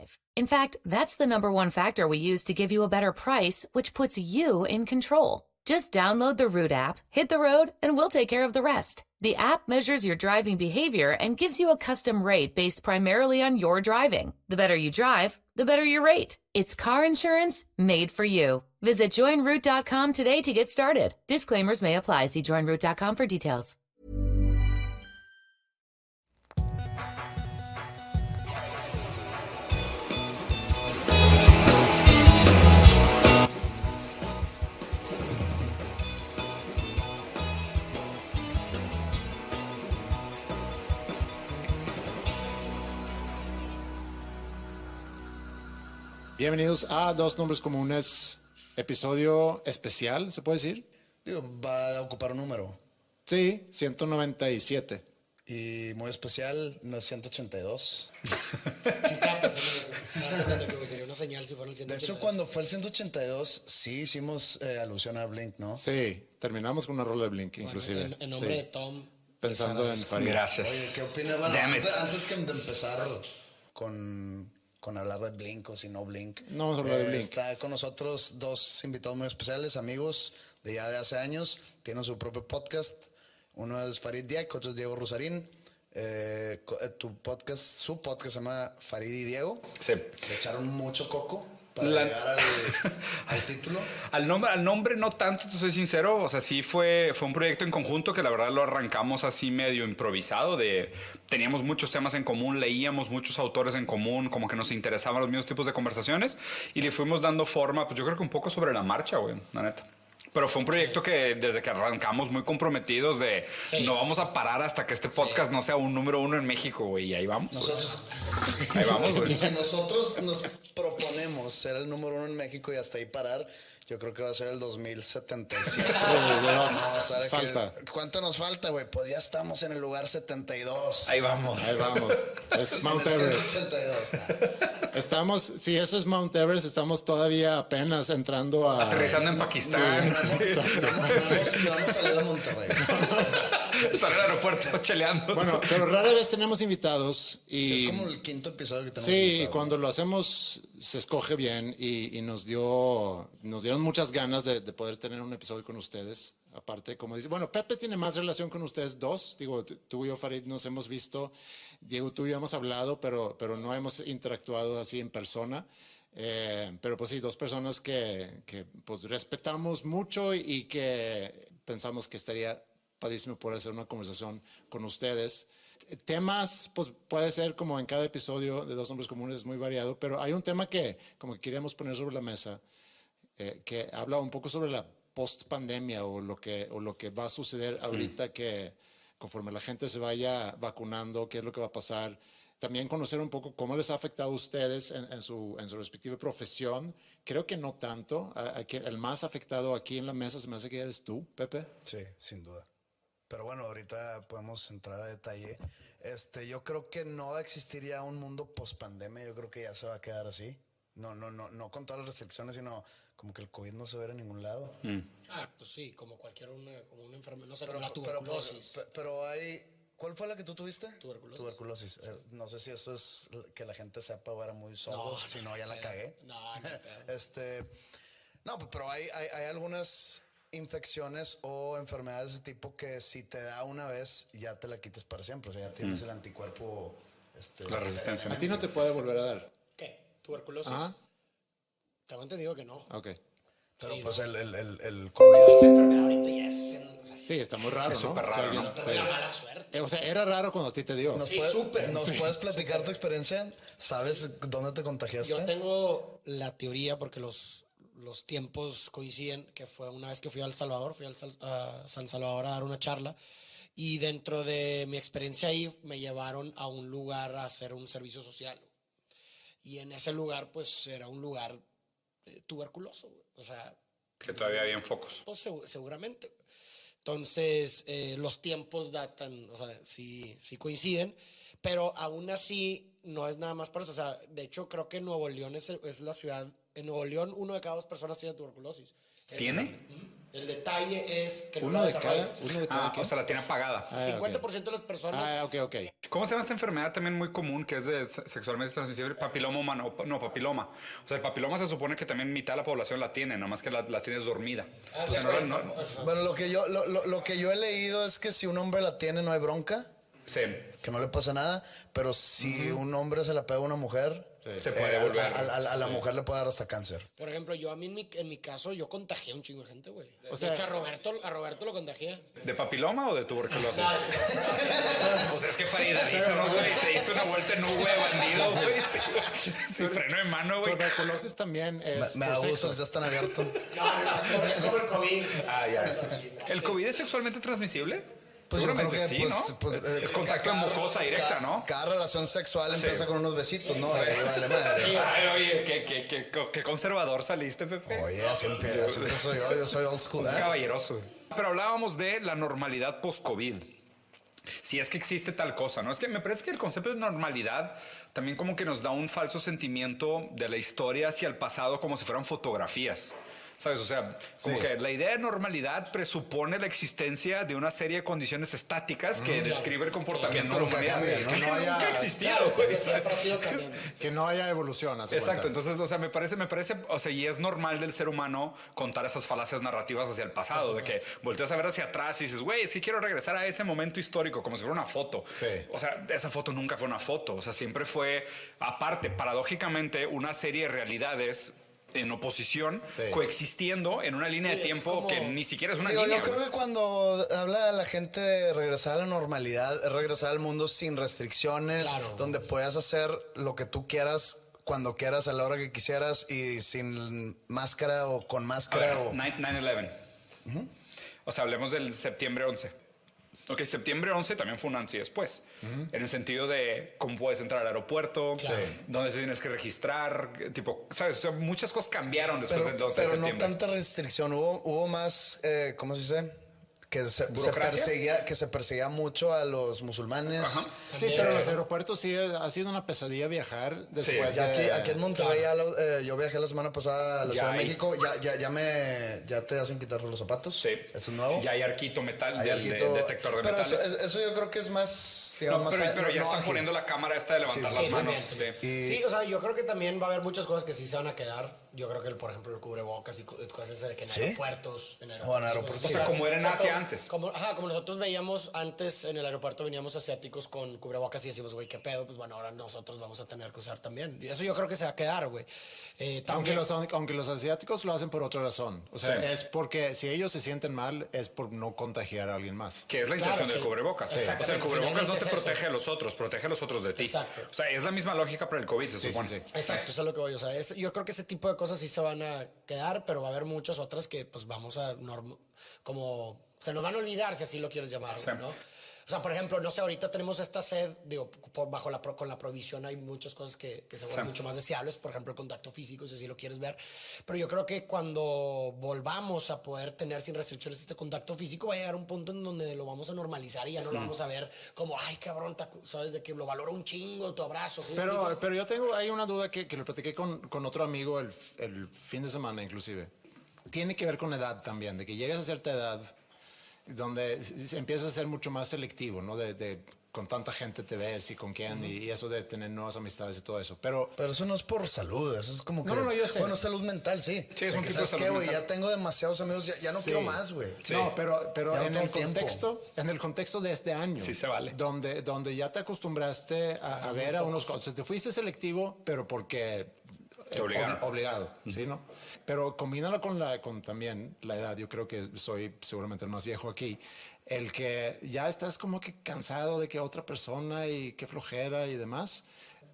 drive. In fact, that's the number one factor we use to give you a better price, which puts you in control. Just download the Root app, hit the road, and we'll take care of the rest. The app measures your driving behavior and gives you a custom rate based primarily on your driving. The better you drive, the better your rate. It's car insurance made for you. Visit joinroot.com today to get started. Disclaimers may apply. See joinroot.com for details. Bienvenidos a Dos Nombres Comunes, episodio especial, ¿se puede decir? Digo, va a ocupar un número. Sí, 197. Y muy especial, 182. Sí, estaba pensando en eso. Estaba pensando que sería una señal si fuera el 182. De hecho, cuando fue el 182, sí hicimos alusión a Blink, ¿no? Sí, terminamos con una rola de Blink, inclusive. En nombre sí. de Tom. Pensando en Farid. Gracias. Oye, ¿qué opinas? Bueno, antes que de empezar con hablar de Blink o si no Blink. No vamos a hablar de Blink. Está con nosotros dos invitados muy especiales, amigos de ya de hace años. Tienen su propio podcast. Uno es Farid Diak, otro es Diego Rosarín. Su podcast se llama Farid y Diego. Sí. Le echaron mucho coco para llegar al título. Al nombre no tanto, te soy sincero. O sea, sí fue un proyecto en conjunto que la verdad lo arrancamos así medio improvisado. Teníamos muchos temas en común, leíamos muchos autores en común, como que nos interesaban los mismos tipos de conversaciones y le fuimos dando forma, pues yo creo que un poco sobre la marcha, güey, la neta. Pero fue un proyecto que desde que arrancamos muy comprometidos de vamos a parar hasta que este podcast no sea un número uno en México, güey. Y ahí vamos. Ahí vamos, güey. Y si nosotros nos proponemos ser el número uno en México y hasta ahí parar, yo creo que va a ser el 2077. Falta. ¿Cuánto nos falta, güey? Pues ya estamos en el lugar 72. Ahí vamos. Ahí vamos. Es Mount Everest. 182. Estamos, si eso es Mount Everest, estamos todavía apenas entrando a... Aterrizando en Pakistán. Vamos a salir a Monterrey. Estar en el aeropuerto cheleando. Bueno, pero rara vez tenemos invitados y... Es como el quinto episodio que tenemos. Sí, invitado. cuando lo hacemos se escoge bien y nos dieron muchas ganas de poder tener un episodio con ustedes. Aparte, como dice, bueno, Pepe tiene más relación con ustedes dos. Digo, tú y yo, Farid, nos hemos visto. Diego, tú y yo hemos hablado, pero no hemos interactuado así en persona. Pero pues sí, dos personas que pues respetamos mucho y que pensamos que estaría padrísimo poder hacer una conversación con ustedes. Temas, pues puede ser como en cada episodio de Dos Nombres Comunes, muy variado, pero hay un tema que como que queríamos poner sobre la mesa, que habla un poco sobre la post-pandemia o lo que va a suceder ahorita que conforme la gente se vaya vacunando, qué es lo que va a pasar. También conocer un poco cómo les ha afectado a ustedes en su respectiva profesión. Creo que no tanto. El más afectado aquí en la mesa se me hace que eres tú, Pepe. Sí, sin duda. Pero bueno, ahorita podemos entrar a detalle. Yo creo que no va a existir ya un mundo post-pandemia. Yo creo que ya se va a quedar así. No con todas las restricciones, sino como que el COVID no se ve en ningún lado. Pues sí, como como una enfermedad. No sé, pero la tuberculosis. Pero hay... ¿Cuál fue la que tú tuviste? Tuberculosis. No sé si eso es que la gente sepa o era muy solo, si no ya la cagué. No, pero hay algunas infecciones o enfermedades de ese tipo que si te da una vez ya te la quitas para siempre. O sea, ya tienes el anticuerpo. La resistencia. A ti no te puede volver a dar. ¿Qué? ¿Tuberculosis? Ajá. También te digo que no. Ok. Pero Sí, pues no. el COVID. Esa enfermedad ahorita ya es... Sí, está muy raro, ¿no? súper raro, Está ¿no? bien, Pero sí. la mala suerte. O sea, era raro cuando a ti te dio. ¿Nos puedes platicar tu experiencia? ¿Sabes dónde te contagiaste? Yo tengo la teoría porque los tiempos coinciden, que fue una vez que fui a San Salvador a dar una charla y dentro de mi experiencia ahí me llevaron a un lugar a hacer un servicio social y en ese lugar pues era un lugar tuberculoso, o sea, Que todavía había focos. pues seguramente. Entonces, los tiempos datan, o sea, sí coinciden, pero aún así no es nada más por eso. O sea, de hecho, creo que Nuevo León es la ciudad. En Nuevo León, 1 de cada 2 personas tiene tuberculosis. ¿Tiene? El detalle es que no Uno la de cada, desarrollas. uno de cada O sea, la tiene apagada. Ah, 50% de las personas... ok. ¿Cómo se llama esta enfermedad también muy común que es sexualmente transmisible? Papiloma humano. No, papiloma. O sea, el papiloma se supone que también mitad de la población la tiene, nada más que la tienes dormida. Ah, O sea, sí, Bueno, lo que yo he leído es que si un hombre la tiene no hay bronca, sí. que no le pasa nada, pero si un hombre se la pega a una mujer, Se puede volver. a la mujer le puede dar hasta cáncer. Por ejemplo, yo a mí en mi caso, yo contagié a un chingo de gente, güey. O sea- de hecho, a Roberto lo contagié. ¿De papiloma o de tuberculosis? Pues es que faridadísimo, güey. Te diste una vuelta en un güey bandido, güey. Sin freno de mano, güey. Tuberculosis también es Me da por gusto sexo. que seas tan abierto. No, es como el COVID. Ah, ya. ¿El COVID es sexualmente transmisible? Pues yo creo Seguramente que, sí, ¿no? Es contacto de mucosa directa, ¿no? Cada relación sexual empieza con unos besitos, ¿no? Ahí vale madre. Ay, oye, qué conservador saliste, Pepe. Oye, siempre soy yo soy old school, ¿eh? Caballeroso. Pero hablábamos de la normalidad post-COVID. Si es que existe tal cosa, ¿no? Es que me parece que el concepto de normalidad también como que nos da un falso sentimiento de la historia hacia el pasado como si fueran fotografías. ¿Sabes? O sea, como que la idea de normalidad presupone la existencia de una serie de condiciones estáticas que describe el comportamiento de la nunca humanidad. cambian, ¿no? Que Que no nunca haya- ha existido. Claro, güey, que ¿sabes? siempre ha sido cambiando. Que no haya evolución. haz de Exacto, cuenta. entonces, o sea, me parece, o sea, y es normal del ser humano contar esas falacias narrativas hacia el pasado, de que volteas a ver hacia atrás y dices, güey, es que quiero regresar a ese momento histórico, como si fuera una foto. Sí. O sea, esa foto nunca fue una foto, o sea, siempre fue, aparte, paradójicamente, una serie de realidades en oposición, Sí. coexistiendo en una línea Sí, de es tiempo como- que ni siquiera es una Digo, línea. yo creo güey. que cuando habla la gente de regresar a la normalidad, es regresar al mundo sin restricciones, Claro. donde puedas hacer lo que tú quieras, cuando quieras, a la hora que quisieras y sin máscara o con A máscara. ver, O... 9/11. O sea, hablemos del septiembre 11. Ok, septiembre 11 también fue un antes y después. En el sentido de cómo puedes entrar al aeropuerto, dónde te tienes que registrar, tipo, ¿sabes? O sea, muchas cosas cambiaron después del 11 de pero no septiembre. tanta restricción, hubo más, ¿cómo se dice? Que se ¿Burocracia? perseguía mucho a los musulmanes. Ajá. Sí, pero los aeropuertos sí ha sido una pesadilla viajar después Ya de... aquí en Monterrey, yo viajé la semana pasada a la Ya Ciudad de hay. México, ya te hacen quitar los zapatos. Sí. Eso es nuevo. Ya hay arquito metal, Hay del arquito- detector de pero metales. eso yo creo que es más, No, digamos, pero más ya no están ágil. poniendo la cámara esta de levantar Sí, las sí, manos. también. Sí. Y- Sí, o sea, yo creo que también va a haber muchas cosas que sí se van a quedar. Yo creo que, por ejemplo, el cubrebocas y cosas de que en ¿Sí? aeropuertos. O en aeropuertos, O sea, como era en Asia como- antes. Como nosotros veíamos antes en el aeropuerto, veníamos asiáticos con cubrebocas y decimos, güey, qué pedo, pues bueno, ahora nosotros vamos a tener que usar también. Y eso yo creo que se va a quedar, güey. Aunque También, los asiáticos lo hacen por otra razón. O sea, Sí. es porque si ellos se sienten mal, es por no contagiar a alguien más. Que es la intención Claro, del que- cubrebocas. O sea, el exactamente, cubrebocas no te finalmente es eso. protege a los otros, protege a los otros de ti. Exacto. O sea, es la misma lógica para el COVID, se Sí, sí, supone. sí. Exacto, eso es lo que voy. O sea, yo creo que ese tipo de cosas sí se van a quedar, pero va a haber muchas otras que pues vamos a como se nos van a olvidar si así lo quieres llamar, Sí. ¿no? O sea, por ejemplo, no sé, ahorita tenemos esta sed, digo, con la prohibición hay muchas cosas que se vuelven Sí. mucho más deseables, por ejemplo, el contacto físico, si así lo quieres ver. Pero yo creo que cuando volvamos a poder tener sin restricciones este contacto físico, va a llegar un punto en donde lo vamos a normalizar y ya no lo vamos a ver como, ay, cabrón, sabes, de que lo valoro un chingo, tu abrazo. ¿sí me explico? Pero yo tengo ahí una duda que lo platiqué con otro amigo el fin de semana inclusive. Tiene que ver con edad también, de que llegas a cierta edad donde empiezas a ser mucho más selectivo, ¿no? Con tanta gente te ves y con quién y eso de tener nuevas amistades y todo eso. Pero Pero eso no es por salud, eso es como que... No, yo sé. Bueno, salud mental, sí. Sí, es un De que, tipo de ¿sabes salud qué, güey? mental. Ya tengo demasiados amigos, ya no Sí. quiero más, güey. Sí. No, pero Ya no en tengo el tiempo. contexto de este año. Sí se vale. Donde ya te acostumbraste a ver a unos... O sea, te fuiste selectivo, pero porque... Te obligaron. Obligado, ¿sí, no? Pero combínalo con también la edad. Yo creo que soy seguramente el más viejo aquí. El que ya estás como que cansado de que otra persona y qué flojera y demás.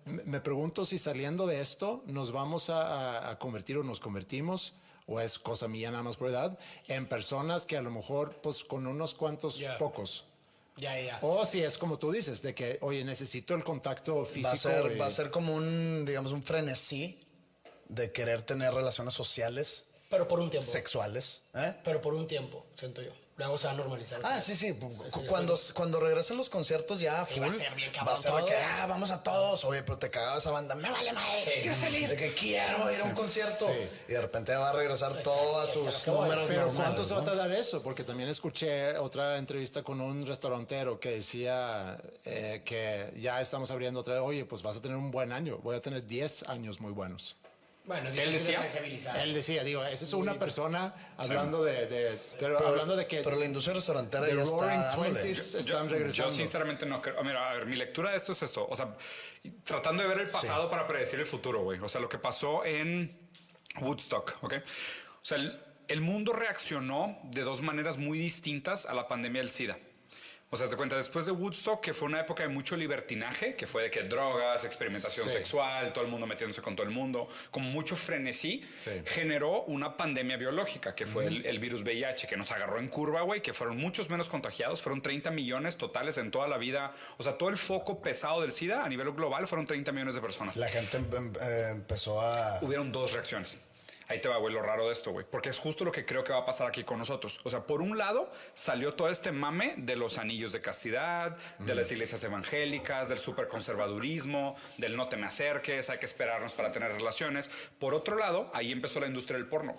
Me pregunto si saliendo de esto nos vamos a convertir o nos convertimos, o es cosa mía nada más por edad, en personas que a lo mejor pues con unos cuantos Ya. pocos. Ya. O si es como tú dices, de que, oye, necesito el contacto físico. Va a ser como digamos, un frenesí de querer tener relaciones sociales, Pero por un tiempo. sexuales. ¿Eh? Pero por un tiempo, siento yo. Luego se va a normalizar. Ah, sí. sí, Cuando regresen los conciertos ya Sí, full, va a ser bien va a cabrón ser de que todo. vamos a todos. Oye, pero te cagaba esa banda. Me vale madre. Sí. Quiero salir. De que quiero ir a un concierto. Sí. Y de repente va a regresar todo a eso es sus lo que voy. números Pero normales, ¿cuánto se va a ¿no? tardar eso? Porque también escuché otra entrevista con un restaurantero que decía que ya estamos abriendo otra vez. Oye, pues vas a tener un buen año. Voy a tener 10 años muy buenos. Bueno, es Él difícil de decía- tangibilizar. Él decía, digo, esa es una persona hablando pero hablando de que Pero la industria restaurantera the ya está Roaring dándole. Twenties están regresando. Yo sinceramente no creo. Mira, a ver, mi lectura de esto es esto. O sea, tratando de ver el pasado para predecir el futuro, güey. O sea, lo que pasó en Woodstock, ¿ok? O sea, el mundo reaccionó de dos maneras muy distintas a la pandemia del SIDA. O sea, te cuenta, después de Woodstock, que fue una época de mucho libertinaje, que fue de que drogas, experimentación Sí. sexual, todo el mundo metiéndose con todo el mundo, como mucho frenesí, Sí. generó una pandemia biológica, que fue el virus VIH, que nos agarró en curva, güey, que fueron muchos menos contagiados, fueron 30 millones totales en toda la vida. O sea, todo el foco pesado del SIDA a nivel global fueron 30 millones de personas. La gente empezó a... Hubieron dos reacciones. Ahí te va, güey, lo raro de esto, güey. Porque es justo lo que creo que va a pasar aquí con nosotros. O sea, por un lado, salió todo este mame de los anillos de castidad, de las iglesias evangélicas, del superconservadurismo, del no te me acerques, hay que esperarnos para tener relaciones. Por otro lado, ahí empezó la industria del porno.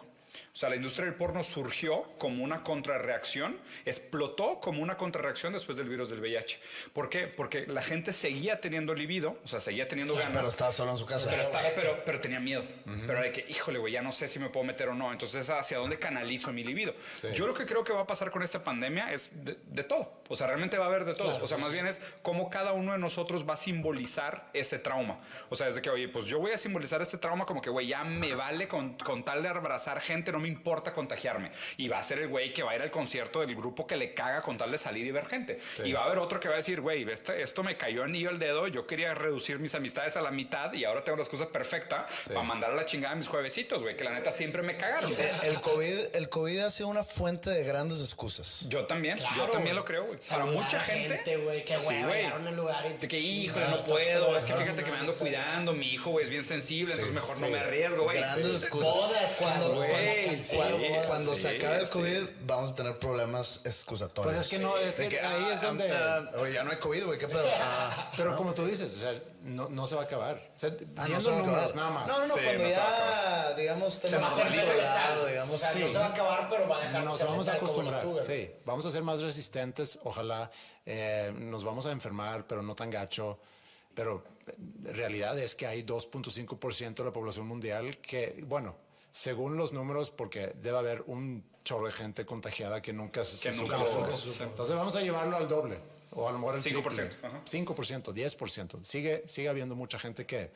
O sea, la industria del porno surgió como una contrarreacción, explotó como una contrarreacción después del virus del VIH. ¿Por qué? Porque la gente seguía teniendo libido, o sea, seguía teniendo ganas. Pero estaba solo en su casa. Pero tenía miedo. Pero era de que, híjole, güey, ya no sé si me puedo meter o no. Entonces, ¿hacia dónde canalizo mi libido? Sí. Yo lo que creo que va a pasar con esta pandemia es de todo. O sea, realmente va a haber de todo. Claro, o sea, más bien es cómo cada uno de nosotros va a simbolizar ese trauma. O sea, es de que, oye, pues yo voy a simbolizar este trauma como que, güey, ya me vale con tal de abrazar gente, no me importa contagiarme. Y va a ser el güey que va a ir al concierto del grupo que le caga con tal de salir y ver gente. Sí. Y va a haber otro que va a decir, güey, esto me cayó anillo al dedo, yo quería reducir mis amistades a la mitad y ahora tengo las cosas perfectas para mandar a la chingada a mis juevesitos, güey, que la neta siempre me cagaron. El COVID ha sido una fuente de grandes excusas. Yo también Claro, lo creo, güey. Para Saludar mucha a gente, güey, qué sí, güey, güey. llegaron al lugar y... De que, híjole, Sí, no puedo, es que ajá. fíjate que me ando cuidando, mi hijo, güey, es bien sensible, entonces mejor no me arriesgo, güey. Grandes Sí. excusas. Bodas, cuando güey, cuando sí, se acabe el sí. COVID, vamos a tener problemas excusatorios. Pues es que no, es De que ahí es donde... Oye, ya no hay COVID, güey, ¿qué pedo? Pero como tú dices, o sea, no se va a acabar. O sea, No viendo se va a números acabar. nada más. No, Sí, cuando no se va a ya, digamos, tenemos va a hacer controlado, O digamos, sea, sí. no se va a acabar, pero va a dejar Nos se vamos a meta como acostumbrar, lechuga. sí. Vamos a ser más resistentes, ojalá. Nos vamos a enfermar, pero no tan gacho. Pero realidad es que hay 2.5% de la población mundial que, bueno, según los números, porque debe haber un chorro de gente contagiada que nunca se nunca supo. lo supo. Entonces vamos a llevarlo al doble. O a lo mejor el 5%, triple. ajá. 5%, 10%. Sigue habiendo mucha gente que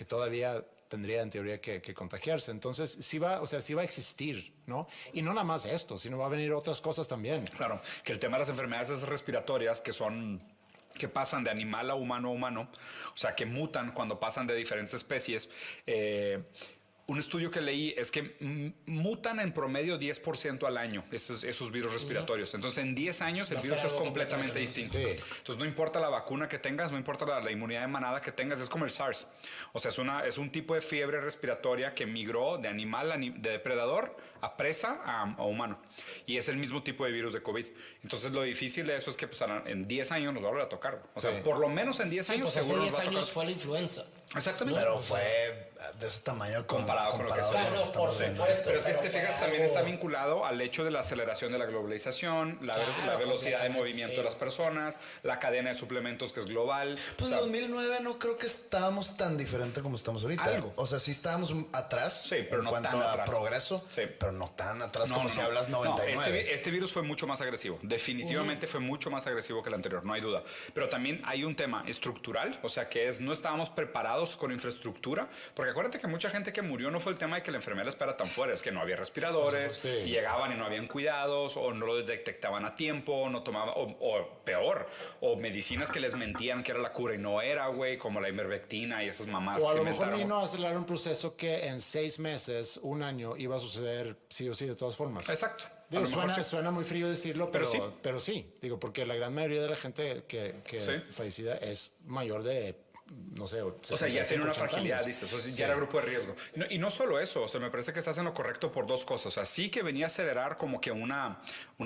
todavía tendría en teoría que contagiarse. Entonces sí va a existir, ¿no? Y no nada más esto, sino va a venir otras cosas también. Claro, que el tema de las enfermedades respiratorias que pasan de animal a humano, o sea, que mutan cuando pasan de diferentes especies. Un estudio que leí es que mutan en promedio 10% al año esos virus respiratorios. Entonces, en 10 años el Va a virus ser es algo completamente completamente distinto. Sí. Entonces, no importa la vacuna que tengas, no importa la inmunidad de manada que tengas, es como el SARS. O sea, es un tipo de fiebre respiratoria que migró de animal, de depredador a presa a humano. Y es el mismo tipo de virus de COVID. Entonces, lo difícil de eso es que pues, en 10 años nos va a volver a tocar. O sea, Sí. por lo menos en 10 Sí, años pues hace seguro nos 10 va a años tocar. fue la influenza. Exactamente. Pero fue de ese tamaño Comparado con lo que comparado sea. con lo Claro, que estamos por viendo. supuesto. Pero es que si te Pero fijas, fue también algo- está vinculado al hecho de la aceleración de la globalización, la Claro, velocidad de completamente, movimiento sí. de las personas, la cadena de suplementos que es global. Pues O sea, en 2009 no creo que estábamos tan diferente como estamos ahorita. Algo. O sea, sí estábamos atrás Sí, pero en no cuanto tan a atrás. progreso, Sí. pero no tan atrás no, como no, si no. hablas No, 99. este virus fue mucho más agresivo. Definitivamente fue mucho más agresivo que el anterior, no hay duda. Pero también hay un tema estructural, o sea, que es no estábamos preparados con infraestructura, porque acuérdate que mucha gente que murió no fue el tema de que la enfermedad les espera tan fuera, es que no había respiradores, Sí. y llegaban y no habían cuidados, o no lo detectaban a tiempo, no tomaban, o peor, o medicinas que les mentían que era la cura y no era, güey, como la ivermectina y esas mamás O a que lo se mejor inventaron. vino a acelerar un proceso que en 6 meses, un año, iba a suceder sí o sí de todas formas. Exacto. A Digo, lo mejor sí. suena muy frío decirlo, Pero sí. pero sí. Digo, porque la gran mayoría de la gente que Sí. fallecida es mayor de no sé. O sea, ya tiene una 75, 80 fragilidad, años. dices. O sea, Sí. ya era grupo de riesgo. Y no solo eso, o sea, me parece que estás en lo correcto por dos cosas. O sea, sí que venía a acelerar como que una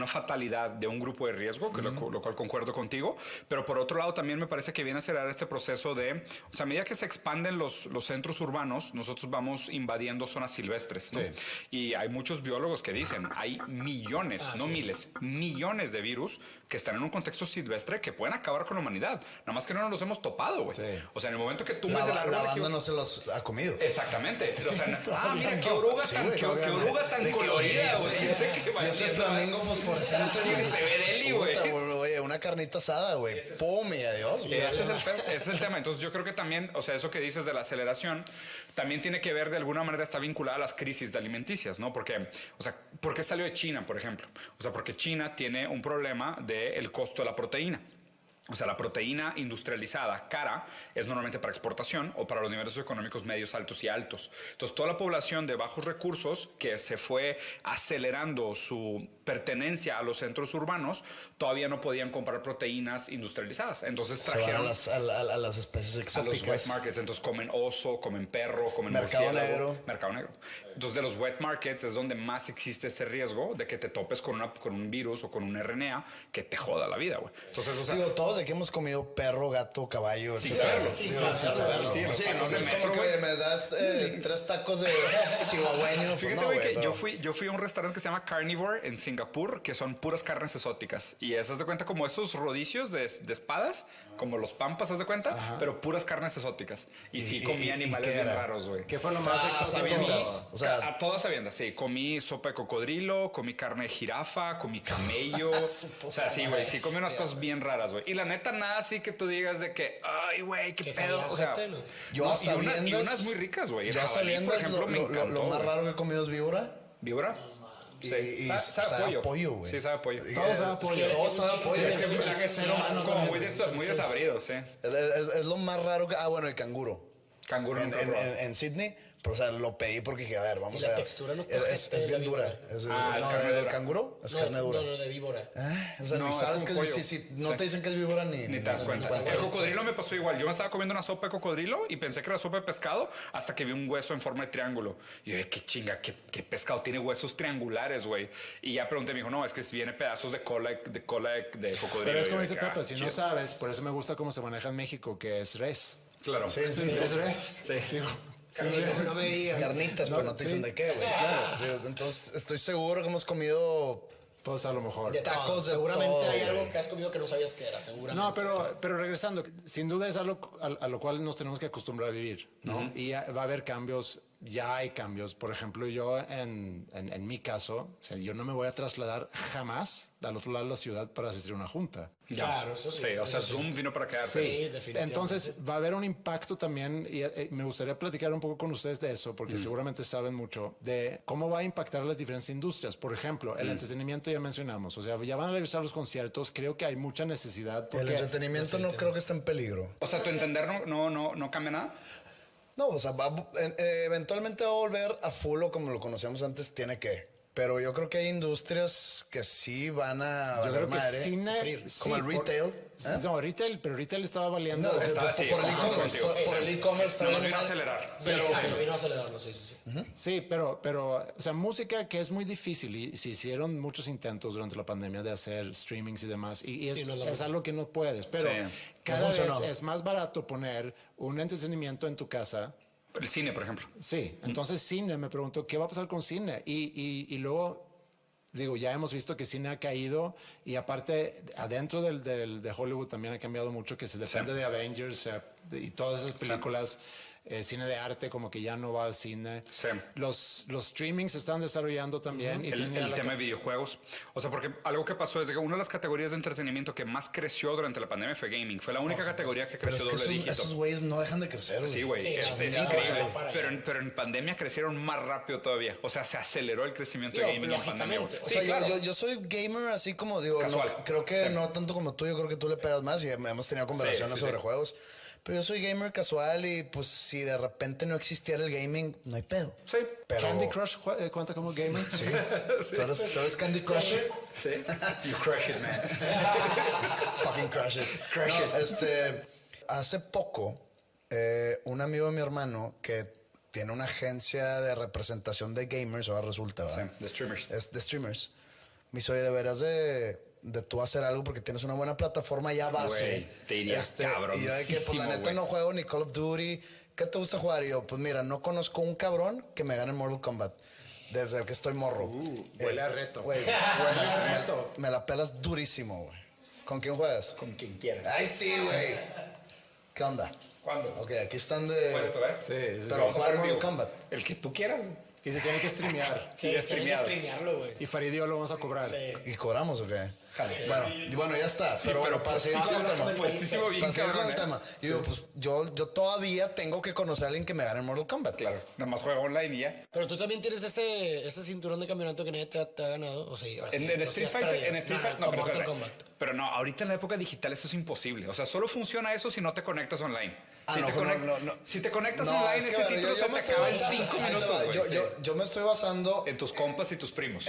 fatalidad de un grupo de riesgo, que lo cual concuerdo contigo. Pero por otro lado, también me parece que viene a acelerar este proceso de, o sea, a medida que se expanden los centros urbanos, nosotros vamos invadiendo zonas silvestres, ¿no? Sí. Y hay muchos biólogos que dicen, hay millones, no miles, millones de virus que están en un contexto silvestre que pueden acabar con la humanidad. Nada más que no nos los hemos topado, güey. Sí. O sea, en el momento que tú La, ves el árbol la banda equivocado- no se los ha comido. Exactamente. O sea, mira qué oruga Sí, tan, güey, qué obviamente. oruga tan De que, colorida, oye, güey. sí, yo soy flamingo fosforescente, Sí, güey. se ve deli, güey. Puta, oye, una carnita asada, güey. Pum, y adiós, güey. Ese es el tema. Entonces yo creo que también, o sea, eso que dices de la aceleración, también tiene que ver de alguna manera, está vinculada a las crisis de alimenticias, ¿no? Porque, o sea, ¿por qué salió de China, por ejemplo? O sea, porque China tiene un problema del costo de la proteína. O sea, la proteína industrializada cara es normalmente para exportación o para los niveles económicos medios, altos y altos. Entonces, toda la población de bajos recursos que se fue acelerando su pertenencia a los centros urbanos, todavía no podían comprar proteínas industrializadas. Entonces, Se van trajeron a las especies a los wet exóticas. markets. Entonces, comen oso, comen perro, comen Mercado murciélago. negro. Mercado negro. Entonces, de los wet markets es donde más existe ese riesgo de que te topes con un virus o con un RNA que te joda la vida, güey. Entonces, o sea, Digo, todos de que hemos comido perro, gato, caballo, Sí, etcétera. claro. Digo, Sí, sin saberlo. sí, los Sí, tacos no de es metro, como que güey. me das 3 tacos de chihuahueño. Pues fíjate, no, güey, güey, que pero- yo fui a un restaurante que se llama Carnivore en Singapur, que son puras carnes exóticas. Y esas de cuenta como esos rodicios de espadas, como los pampas, haz de cuenta, pero puras carnes exóticas. Y sí comí y animales qué bien era? raros, güey. ¿Qué fue lo más exótico? sabiendas. O sea, A todas sabiendas, sí. Comí sopa de cocodrilo, comí carne de jirafa, comí camello. O sea, sí, güey, sí comí unas cosas bien raras, güey. Y la neta, nada así que tú digas de que, ay, güey, qué Que pedo. sabía O sea, ojete, ¿no? yo no, a y sabiendas. unas muy ricas, güey. El Yo a jabalí, por sabiendas, ejemplo, me encantó, lo más güey. raro que he comido es víbora. ¿Víbora? Y Sabe a pollo. güey. Sí, sabe a pollo. Y- Todo sabe a pollo. Todo sabe a pollo. Sí, Es es que que es ser humano como muy desabrido, sí. es lo más raro que. Ah, bueno, el canguro. Canguro En, nunca he probado. en Sydney, pero o sea, lo pedí porque dije, a ver, vamos Y a la ver. textura no está Es ojete de bien la dura. víbora. Es no, carne ¿el dura. canguro? Es No, carne dura. No, de víbora. O sea, No, ni es sabes como que pollo. si no Sí. te dicen que es víbora ni Ni te das cuenta. El cocodrilo me pasó igual. Yo me estaba comiendo una sopa de cocodrilo y pensé que era sopa de pescado hasta que vi un hueso en forma de triángulo. Y yo dije, qué chinga, qué pescado tiene huesos triangulares, güey. Y ya pregunté, me dijo, no, es que viene pedazos de cola de cocodrilo. Pero es Y yo como de dice que, Pepe, si no chido. sabes, por eso me gusta cómo se maneja en México, que es res. Claro. Sí, Es res. Digo, No me digas. Carnitas, pero no te dicen sí. de qué, güey. Claro. Sí, entonces, estoy seguro que hemos comido pues a lo mejor. De tacos todo. de Seguramente todo, hay algo güey. que has comido que no sabías que era, seguramente. No, pero regresando, sin duda es algo a lo cual nos tenemos que acostumbrar a vivir, ¿no? Y va a haber cambios, ya hay cambios. Por ejemplo, yo en mi caso, o sea, yo no me voy a trasladar jamás al otro lado de la ciudad para asistir a una junta. Ya. Claro, eso sí. Sí, o sea, Eso sí. Zoom vino para quedarse. Sí, definitivamente. Entonces va a haber un impacto también y me gustaría platicar un poco con ustedes de eso porque seguramente saben mucho de cómo va a impactar a las diferentes industrias. Por ejemplo, el entretenimiento ya mencionamos, o sea, ya van a regresar los conciertos, creo que hay mucha necesidad El porque entretenimiento no creo que esté en peligro. O sea, tu entender no cambia nada. No, o sea, eventualmente va a volver a full o como lo conocíamos antes, tiene que. Pero yo creo que hay industrias que sí van a yo valer creo que madre. cine, Como el retail. No, retail, pero retail estaba valiendo. No, Está así, por el concuerdo e-commerce. contigo. Por el e-commerce está Nos bien vino a mal. acelerar. Sí, exacto, vino a acelerarlo, sí, sí, sí. Sí, pero, o sea, música que es muy difícil y se hicieron muchos intentos durante la pandemia de hacer streamings y demás y es, Y no es lo es mismo. algo que no puedes, pero Sí. cada No vez funcionó. es más barato poner un entretenimiento en tu casa. El cine, por ejemplo. Sí, entonces cine, me pregunto, ¿qué va a pasar con cine? Y luego, digo, ya hemos visto que cine ha caído y aparte, adentro de Hollywood también ha cambiado mucho, que se depende de Avengers y todas esas películas, cine de arte como que ya no va al cine. Sí. Los streamings se están desarrollando también. Y El tiene la tema de videojuegos. O sea, porque algo que pasó es que una de las categorías de entretenimiento que más creció durante la pandemia fue gaming. Fue la única categoría que Pero creció es que doble dígito. esos güeyes no dejan de crecer, güey. Sí, güey, Sí, es ya, increíble. no para Pero allá. pero en pandemia crecieron más rápido todavía. O sea, se aceleró el crecimiento de Digo, gaming en pandemia. güey. lógicamente. O Sí, sea, claro. yo soy gamer así como digo, Casual. creo que Sí. no tanto como tú, yo creo que tú le pegas más y hemos tenido conversaciones sí, sobre sí. juegos. Pero yo soy gamer casual y pues si de repente no existiera el gaming, no hay pedo. Sí. Pero Candy Crush cuenta como gaming. Sí. ¿Tú eres Candy Crusher? Sí. You crush it, man. Fucking crush it. Crush No, hace poco Un amigo de mi hermano que tiene una agencia de representación de gamers, ahora resulta, ¿verdad? Sí, de streamers. Es de streamers. Me dice, oye, deberás de tú hacer algo porque tienes una buena plataforma ya base. Güey, te iría Y yo de que, pues la neta güey. no juego ni Call of Duty. ¿Qué te gusta jugar? Y yo, pues mira, no conozco un cabrón que me gane en Mortal Kombat. Desde que estoy morro. Huele a reto. Güey, Huele a reto. me la pelas durísimo, güey. ¿Con quién juegas? Con quien quieras. Ay, sí, güey. ¿Qué onda? ¿Cuándo? Ok, aquí están de... Puesto, ¿ves? Sí, Pero Vamos a ¿cuál jugar en Mortal vivo. Kombat? El que tú quieras, güey. Y se tiene que streamear. Sí, Sí, tienen que streameado. streamearlo, güey. Y Farid y yo lo vamos a cobrar. ¿Y cobramos o qué? Jale. Bueno, ya está. pero bueno, para seguir con el tema. Puestísimo bien Para seguir con cabrón, el ¿eh? tema. Y digo, pues yo todavía tengo que conocer a alguien que me gane en Mortal Kombat. Claro, nada más juega online y ya. Pero tú también tienes ese cinturón de campeonato que nadie te ha ganado. O sea, En Street Fighter, no, pero, Mortal espérame. Kombat. Pero no, ahorita en la época digital eso es imposible. O sea, solo funciona eso si no te conectas online. Ah, no, no. Si te conectas No, online, es que, ese a ver, título yo se me te estoy acaba en basando- 5 ahí te minutos, va, güey. Sí. yo me estoy basando En tus compas y tus primos.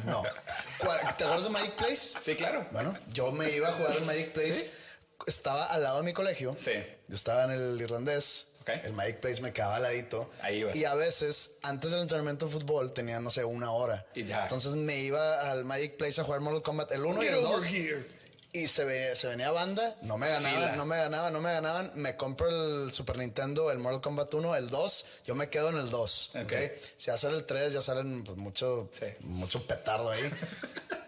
no. ¿Te acuerdas de Magic Place? Sí, claro. Bueno, yo me iba a jugar en Magic Place. Estaba al lado de mi colegio. Sí. Yo estaba en el irlandés. Ok. El Magic Place me quedaba al ladito. Ahí ibas. Y a veces, antes del entrenamiento de fútbol, tenía, no sé, 1 hora. Y ya. Entonces me iba al Magic Place a jugar Mortal Kombat el 1 y el 2. Y se venía banda, no me Fila. ganaban. Me compro el Super Nintendo, el Mortal Kombat 1, el 2. Yo me quedo en el 2. Ok. ¿Okay? Si ya sale el 3, ya salen pues, mucho petardo ahí.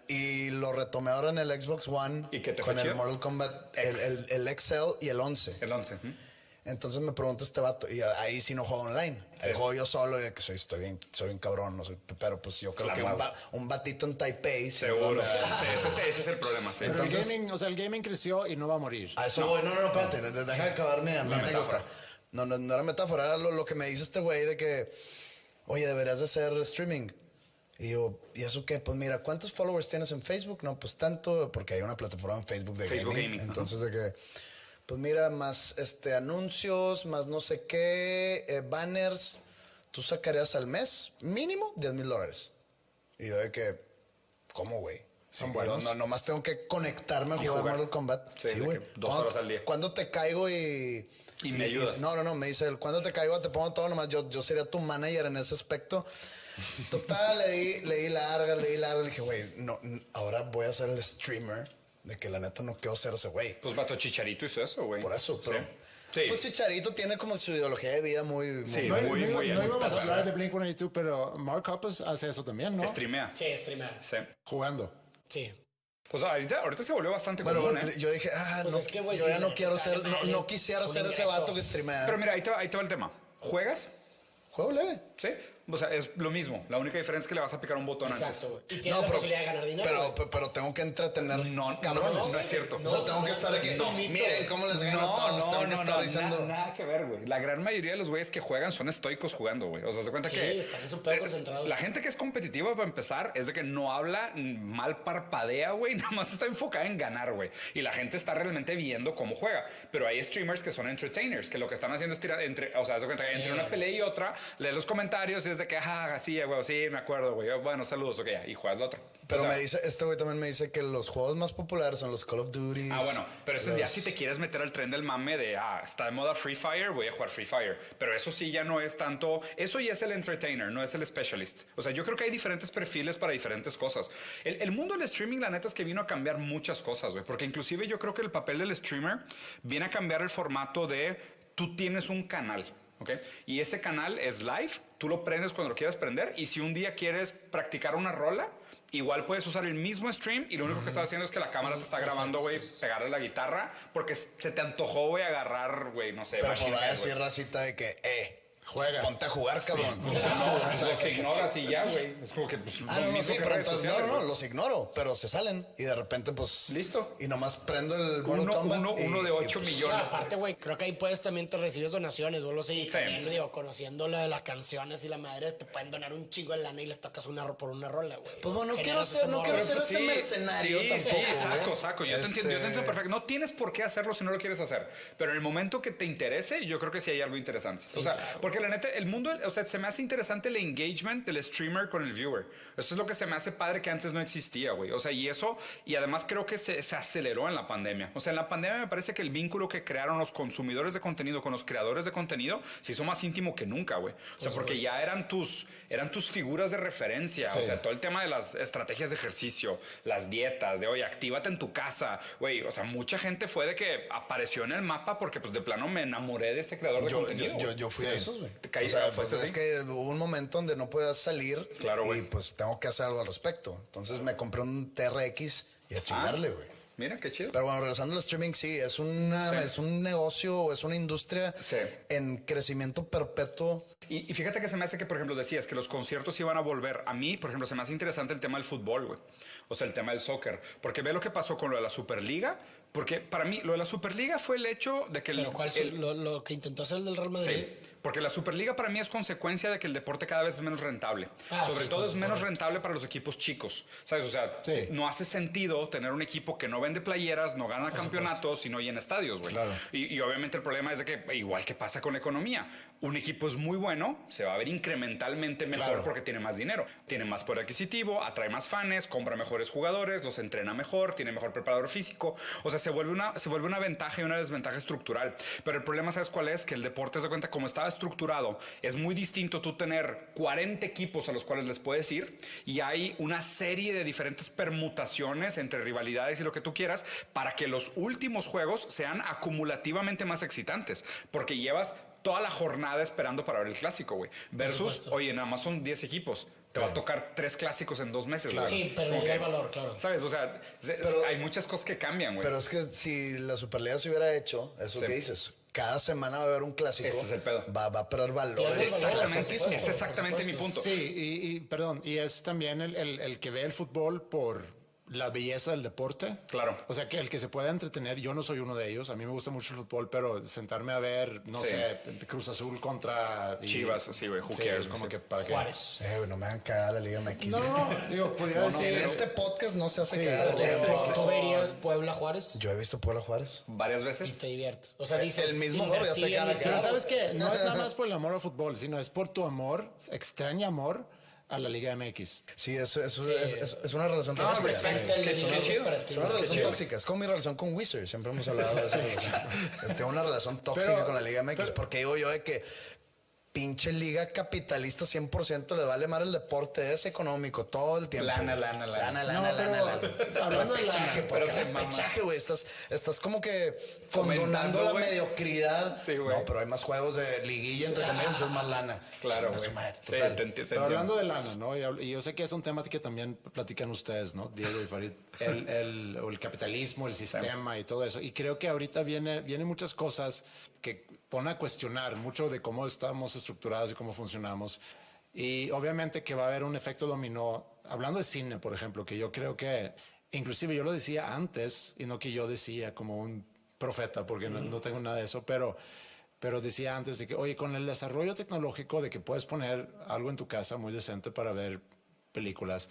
Y lo retomé ahora en el Xbox One. ¿Y qué te con fue el chido? Mortal Kombat, X. el XL y el 11. El 11. Entonces me pregunta este vato, y ahí sí no juego online. Ahí juego yo solo, y que soy bien cabrón, no soy, pero pues yo creo Clavado. que un batito en Taipei. sin Seguro. duda, Sí, ese es el problema. Sí. Pero Entonces- el gaming creció y no va a morir. A eso voy. No, espérate. Deja de acabar mi anécdota. No era metáfora. Era lo que me dice este güey de que, oye, deberías de hacer streaming. Y yo, ¿y eso qué? Pues mira, ¿cuántos followers tienes en Facebook? No, pues tanto, porque hay una plataforma en Facebook de Facebook gaming. Gaming, Entonces de que, pues mira, más anuncios, más no sé qué, banners. Tú sacarías al mes mínimo $10,000. Y yo de que, ¿cómo, güey? Son Sí, buenos. yo nomás tengo que conectarme a Y jugar jugar. Mortal Kombat. Sí, de güey. que 2 horas al día. ¿Cuándo te caigo y me ayudas? No, me dice, él, ¿cuándo te caigo? Te pongo todo nomás. Yo sería tu manager en ese aspecto. Total, leí largas. Dije, güey, no, ahora voy a ser el streamer de que la neta no quiero ser ese güey. Pues Vato Chicharito hizo eso, güey. Por eso, pero... Sí. Pues Chicharito tiene como su ideología de vida muy... Sí, No, muy, muy no íbamos a apuntada. hablar de Blink-182, pero Mark Hoppus hace eso también, ¿no? Streamea. Sí, streamear. Sí. Jugando. Sí. Pues ahorita se volvió bastante Bueno, común, ¿eh? yo dije, Pues no, es que, güey, yo sí, ya no le quiero vale ser... madre. No quisiera Es un ser ese ingreso. vato que streamea. Pero mira, ahí te va el tema. ¿Juegas? Juego leve. Sí. O sea, es lo mismo. La única diferencia es que le vas a picar un botón Exacto, güey. antes. Y tienes la posibilidad de ganar dinero. güey. Pero tengo que entretener No, cabrones. no es cierto. O sea, tengo que estar aquí. no. Miren cómo les gano a todos. Tengo que estar diciendo. Nada que ver, güey. La gran mayoría de los güeyes que juegan son estoicos jugando, güey. O sea, se cuenta Sí, que... están súper concentrados. La gente que es competitiva, para empezar, es de que no habla, mal parpadea, güey. Nada más está enfocada en ganar, güey. Y la gente está realmente viendo cómo juega. Pero hay streamers que son entertainers, que lo que están haciendo es tirar o sea, se cuenta que entre una pelea y otra, lee los comentarios y es de que, sí, güey, sí, me acuerdo, güey. Bueno, saludos, ok, y juegas la otra. Pero O sea, me dice, este güey también me dice que los juegos más populares son los Call of Duty. bueno, pero eso es ya si te quieres meter al tren del mame de, está de moda Free Fire, voy a jugar Free Fire. Pero eso sí ya no es tanto, eso ya es el entertainer, no es el specialist. O sea, yo creo que hay diferentes perfiles para diferentes cosas. El mundo del streaming, la neta es que vino a cambiar muchas cosas, güey. Porque inclusive yo creo que el papel del streamer viene a cambiar el formato de, tú tienes un canal. ¿Ok? Y ese canal es live, tú lo prendes cuando lo quieras prender y si un día quieres practicar una rola, igual puedes usar el mismo stream y lo único que estás haciendo es que la cámara te está grabando, güey, pegarle la guitarra porque se te antojó, güey, agarrar, güey, no sé, Pero pues Machine va a Head, decir güey. racita de que, Juega. ponte a jugar, cabrón. Los ignoras y ya, güey. Es como que pues, lo No, mismo sí, que pero redes entonces, sociales, no, güey. los ignoro, pero se salen y de repente, pues. Listo. Y nomás prendo el Mortal Kombat Uno de 8 Pero millones. aparte, güey, creo que ahí puedes también te recibes donaciones o algo así. Y Sí. también, digo, conociendo lo de las canciones y la madre, te pueden donar un chingo de lana y les tocas por una rola, güey. Pues bueno, no Generas quiero ser, ese no morbo. quiero ser Pues ese sí, mercenario sí, tampoco. Sí, saco. Yo te entiendo perfecto. No tienes por qué hacerlo si no lo quieres hacer. Pero en el momento que te interese, yo creo que sí hay algo interesante. O sea, porque la neta, el mundo, o sea, se me hace interesante el engagement del streamer con el viewer. Eso es lo que se me hace padre que antes no existía, güey. O sea, y eso, y además creo que se aceleró en la pandemia. O sea, en la pandemia me parece que el vínculo que crearon los consumidores de contenido con los creadores de contenido se hizo más íntimo que nunca, güey. O sea, porque ya eran tus figuras de referencia. Sí. O sea, todo el tema de las estrategias de ejercicio, las dietas, de, oye, actívate en tu casa, güey. O sea, mucha gente fue de que apareció en el mapa porque, pues, de plano me enamoré de este creador de contenido. Yo fui de esos, güey. Te caí, O sea, pues, pues, así. es que hubo un momento donde no podías salir. Claro, y güey. pues tengo que hacer algo al respecto. Entonces me compré un TRX y a chingarle, güey. Mira, qué chido. Pero bueno, regresando al streaming, sí, es un negocio, es una industria Sí. en crecimiento perpetuo. Y fíjate que se me hace que, por ejemplo, decías que los conciertos iban a volver. A mí, por ejemplo, se me hace interesante el tema del fútbol, güey. O sea, el tema del soccer. Porque ve lo que pasó con lo de la Superliga. Porque para mí, lo de la Superliga fue el hecho de que Pero ¿cuál lo que intentó hacer el del Real Madrid? Sí, porque la Superliga para mí es consecuencia de que el deporte cada vez es menos rentable. Sobre todo es menos rentable para los equipos chicos, ¿sabes? O sea, Sí. no hace sentido tener un equipo que no vende playeras, no gana campeonatos y no llena estadios, güey. Claro. Y obviamente el problema es de que, igual que pasa con la economía, un equipo es muy bueno, se va a ver incrementalmente mejor Claro. porque tiene más dinero, tiene más poder adquisitivo, atrae más fans, compra mejores jugadores, los entrena mejor, tiene mejor preparador físico. O sea, se vuelve una ventaja y una desventaja estructural. Pero el problema, ¿sabes cuál es? Que el deporte, se cuenta, como estaba estructurado, es muy distinto tú tener 40 equipos a los cuales les puedes ir y hay una serie de diferentes permutaciones entre rivalidades y lo que tú quieras para que los últimos juegos sean acumulativamente más excitantes. Porque llevas toda la jornada esperando para ver el clásico, güey. Versus, supuesto. oye, nada más son 10 equipos. Te va a tocar 3 clásicos en 2 meses, güey. Sí, perdería el valor, claro. ¿Sabes? O sea, hay muchas cosas que cambian, güey. Pero es que si la Superliga se hubiera hecho, eso Sí. que dices, cada semana va a haber un clásico. Ese es el pedo. Va a perder valor. Pierde el valor, Exactamente, por supuesto, es exactamente por mi supuesto. punto. Sí, perdón, y es también el que ve el fútbol por la belleza del deporte. Claro. O sea, que el que se pueda entretener, yo no soy uno de ellos, a mí me gusta mucho el fútbol, pero sentarme a ver, no Sí. sé, Cruz Azul contra... Chivas, sí, güey, who Sí, cares, como sí. que para qué. Juárez. Güey, no me hagan cagar la Liga MX. No, digo, pudiera No, decir... en este podcast no se hace Sí, cagar la Liga MX. ¿Tú verías Puebla Juárez? Yo he visto Puebla Juárez. Varias Y veces. te diviertes. O sea, dices... El mismo Dor ya se invertí en queda mi acá. Pero tiempo. ¿sabes qué? No es nada más por el amor al fútbol, sino es por tu amor, extraño amor a la Liga MX. Sí, eso es una relación No, tóxica. respecto. Sí. El Qué dinero chido. es para ti. Es una relación chido. tóxica. Es como mi relación con Wizard. Siempre hemos hablado de esa relación. Una relación tóxica Pero- con la Liga MX. Porque digo yo de que pinche liga capitalista 100% le vale más el deporte, es económico todo el tiempo. Lana. Hablando de Repechaje, lana, porque pero qué mamá. repechaje, güey. Estás como que Fomentando, condonando la güey. mediocridad. Sí, güey. No, pero hay más juegos de liguilla, entre comillas, entonces más lana. Claro, Chinga su güey. madre, Sí, total. te entiendo. Pero hablando de lana, ¿no? Y yo sé que es un tema que también platican ustedes, ¿no? Diego y Farid, el capitalismo, el sistema y todo eso. Y creo que ahorita vienen muchas cosas que ponen a cuestionar mucho de cómo estamos estructurados y cómo funcionamos. Y obviamente que va a haber un efecto dominó. Hablando de cine, por ejemplo, que yo creo que, inclusive yo lo decía antes, y no que yo decía como un profeta, porque no tengo nada de eso, pero decía antes de que, oye, con el desarrollo tecnológico de que puedes poner algo en tu casa muy decente para ver películas,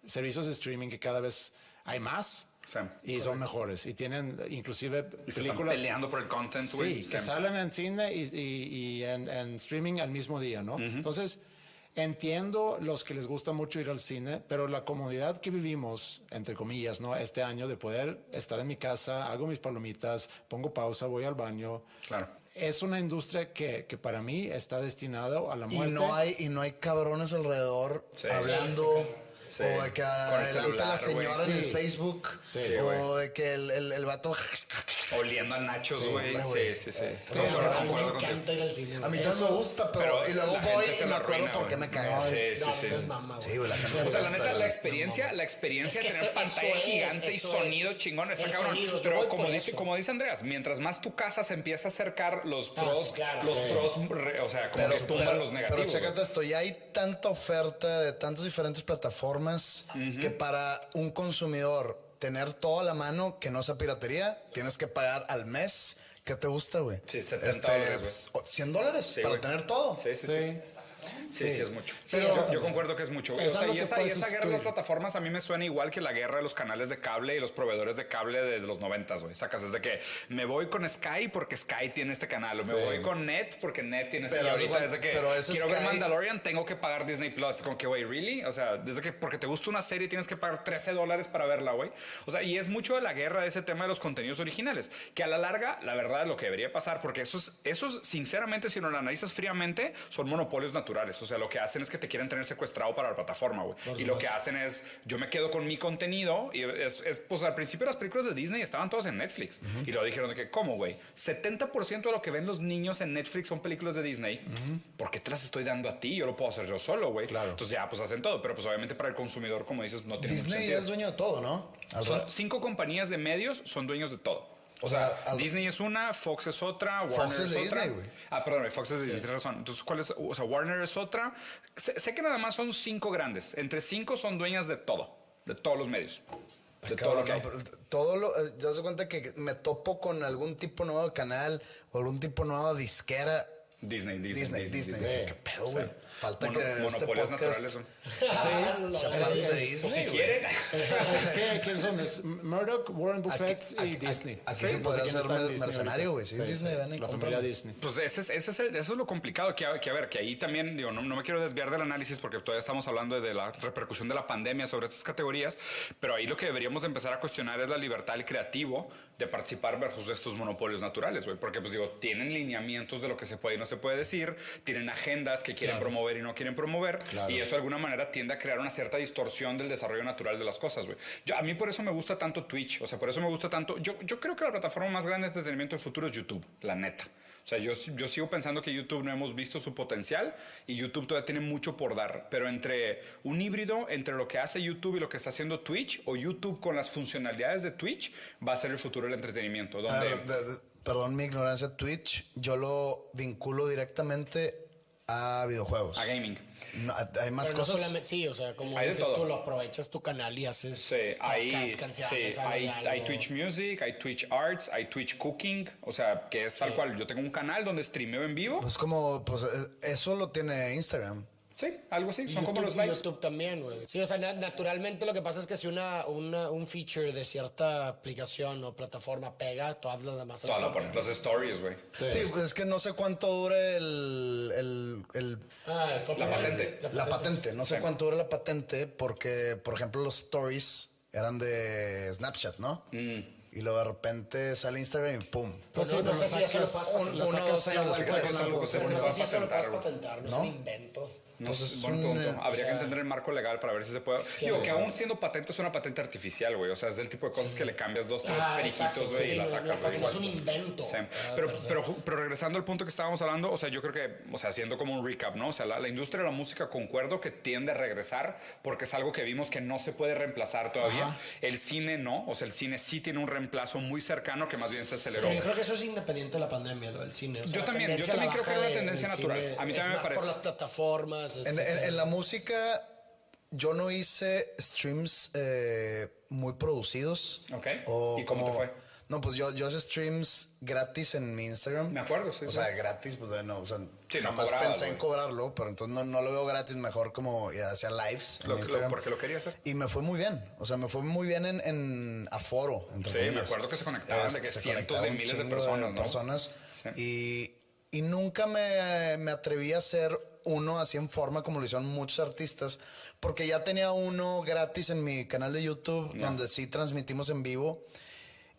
servicios de streaming que cada vez hay más Sí. y son mejores y tienen inclusive Y se están películas peleando por el content, güey. sí, que salen en cine y en streaming al mismo día, ¿no? Entonces, entiendo los que les gusta mucho ir al cine, pero la comodidad que vivimos, entre comillas, ¿no? Este año de poder estar en mi casa, hago mis palomitas, pongo pausa, voy al baño. Claro. Es una industria que para mí está destinada a la Y muerte. no hay cabrones alrededor Sí. hablando. Sí. O de que Con el adelante celular, la señora güey. en el Sí. Facebook. Sí, o de que el vato. Oliendo a nachos, güey. hombre, Sí. Pero Eso a no mí A mí me concuerdo contigo. encanta ir al cine. A mí güey. también me gusta, pero. Y luego la voy gente te y me lo acuerdo arruina, por qué güey. me caga. Sí, No, sí. eso es mamá, güey. Sí, güey, la gente. O sea, la está- neta, la experiencia Es que tener eso pantalla es, gigante y eso sonido es. chingón está El cabrón. sonido, yo Pero voy como por dice, eso. como dice Andreas, mientras más tu casa se empieza a acercar, los pros, sí, claro. los pros, o sea, como que tumban los negativos. Pero chécate esto, ya hay tanta oferta de tantas diferentes plataformas que para un consumidor tener todo a la mano que no sea piratería, tienes que pagar al mes. ¿Qué te gusta, güey? Sí, $70, güey. pues, $100 Sí, para güey. tener todo. Sí. Sí, es mucho. Sí, Pero eso yo concuerdo que es mucho. Es O sea, algo y que esa puedes guerra de las sustituir. plataformas a mí me suena igual que la guerra de los canales de cable y los proveedores de cable de los 90s, güey. Sacas desde que me voy con Sky porque Sky tiene este canal, o me voy con Net porque Net tiene este. Pero Y ahorita igual- desde que pero ese quiero ver Sky- Mandalorian tengo que pagar Disney Plus. Como que, güey, ¿really? O sea, desde que porque te gusta una serie tienes que pagar $13 para verla, güey. O sea, y es mucho de la guerra de ese tema de los contenidos originales, que a la larga, la verdad, es lo que debería pasar, porque esos sinceramente, si no lo analizas fríamente, son monopolios naturales. O sea, lo que hacen es que te quieren tener secuestrado para la plataforma, güey. Y lo que hacen es, yo me quedo con mi contenido y pues al principio las películas de Disney estaban todas en Netflix. Y lo dijeron de que, ¿cómo, güey? 70% de lo que ven los niños en Netflix son películas de Disney. ¿Por qué te las estoy dando a ti? Yo lo puedo hacer yo solo, güey. Claro. Entonces ya, pues hacen todo. Pero pues obviamente para el consumidor, como dices, no tiene mucho Disney sentido. es dueño de todo, ¿no? Son 5 compañías de medios, son dueños de todo. O sea, Disney es una, Fox es otra, Warner Fox es, es de otra. Disney, güey. Perdón, Fox es de Disney, tienes razón. Entonces, ¿cuál es? O sea, Warner es otra. Sé que nada más son 5 grandes. Entre 5 son dueñas de todo, de todos los medios. De todo lo cabrón, que hay. no, pero todo lo, ya se cuenta que me topo con algún tipo nuevo de canal o algún tipo nuevo de disquera. Disney. ¿Qué pedo, güey? Falta que este monopolios podcast... naturales son. Sí, se hablan de Pues Disney, si güey. quieren. Es que, ¿quiénes son? Es Murdoch, Warren Buffett y Disney. Aquí se no sé podría quién hacer está en Disney mercenario, ahorita. güey. Si es Disney, van y la compran. familia Disney. Pues eso es lo complicado, que a ver, que ahí también, digo, no me quiero desviar del análisis porque todavía estamos hablando de la repercusión de la pandemia sobre estas categorías, pero ahí lo que deberíamos empezar a cuestionar es la libertad del creativo de participar versus estos monopolios naturales, güey, porque pues digo, tienen lineamientos de lo que se puede y no se puede decir, tienen agendas que quieren promover y no quieren promover, y eso de alguna manera tiende a crear una cierta distorsión del desarrollo natural de las cosas, güey. A mí por eso me gusta tanto Twitch, o sea, por eso me gusta tanto, yo creo que la plataforma más grande de entretenimiento del futuro es YouTube, la neta. O sea, yo sigo pensando que YouTube no hemos visto su potencial y YouTube todavía tiene mucho por dar. Pero entre un híbrido entre lo que hace YouTube y lo que está haciendo Twitch, o YouTube con las funcionalidades de Twitch, va a ser el futuro del entretenimiento. A Donde ver, perdón mi ignorancia, Twitch yo lo vinculo directamente a videojuegos. a gaming. No, hay más Pero no cosas. solamente, sí, o sea, como Hay de dices todo. tú, lo aprovechas tu canal y haces Sí, hay, canciones, sí, algo de hay algo. Twitch Music, hay Twitch Arts, hay Twitch Cooking, o sea, que es tal cual. Yo tengo un canal donde streameo en vivo. Pues como, pues eso lo tiene Instagram. Sí, algo así. Son como los y lives. YouTube también, güey. Sí, o sea, naturalmente lo que pasa es que si un feature de cierta aplicación o plataforma pega, todas las demás se Toda las la copian. las stories, güey. Sí, pues es que no sé cuánto dure Ah, el La patente. la patente. No sé Sí. cuánto dura la patente porque, por ejemplo, los stories eran de Snapchat, ¿no? Y luego de repente sale Instagram y ¡pum! Pues sí, no sé si eso lo puedes uno o dos años después. después. algo que se No puede sé si eso lo puedes patentar, güey. patentar, no es un invento. No Pues sé, es buen un, punto. Habría que entender el marco legal para ver si se puede. Digo, que aún siendo patente es una patente artificial, güey. O sea, es del tipo de cosas que le cambias 2, 3 periquitos, exacto, güey, sí, y la no, sacas, no, güey. no es un invento. Sí. Ah, Pero, per se. pero regresando al punto que estábamos hablando, o sea, yo creo que, o sea, haciendo como un recap, ¿no? O sea, la industria de la música, concuerdo que tiende a regresar porque es algo que vimos que no se puede reemplazar todavía. El cine no, o sea, el cine sí tiene un reemplazo muy cercano que más bien se aceleró. Pero yo creo que eso es independiente de la pandemia, lo del cine. O sea, Yo la también tendencia a la creo que baja es una del tendencia natural. cine A mí es también me más parece. por las plataformas. En etcétera. la música, yo no hice streams muy producidos. Ok. O ¿Y cómo te fue? No, pues yo hice streams gratis en mi Instagram. Me acuerdo, sí, O sí. sea, gratis, pues bueno, o sea, Sí, no jamás cobrabas, pensé en güey. cobrarlo, pero entonces no lo veo gratis, mejor como hacía lives en Instagram. Porque lo quería hacer. Y me fue muy bien, o sea, me fue muy bien en aforo, entre Sí, comillas. me acuerdo que se conectaban de que Se cientos conectaban de un miles de chingo personas, ¿no? personas. Sí. Y nunca me atreví a hacer uno así en forma como lo hicieron muchos artistas, porque ya tenía uno gratis en mi canal de YouTube, donde sí transmitimos en vivo.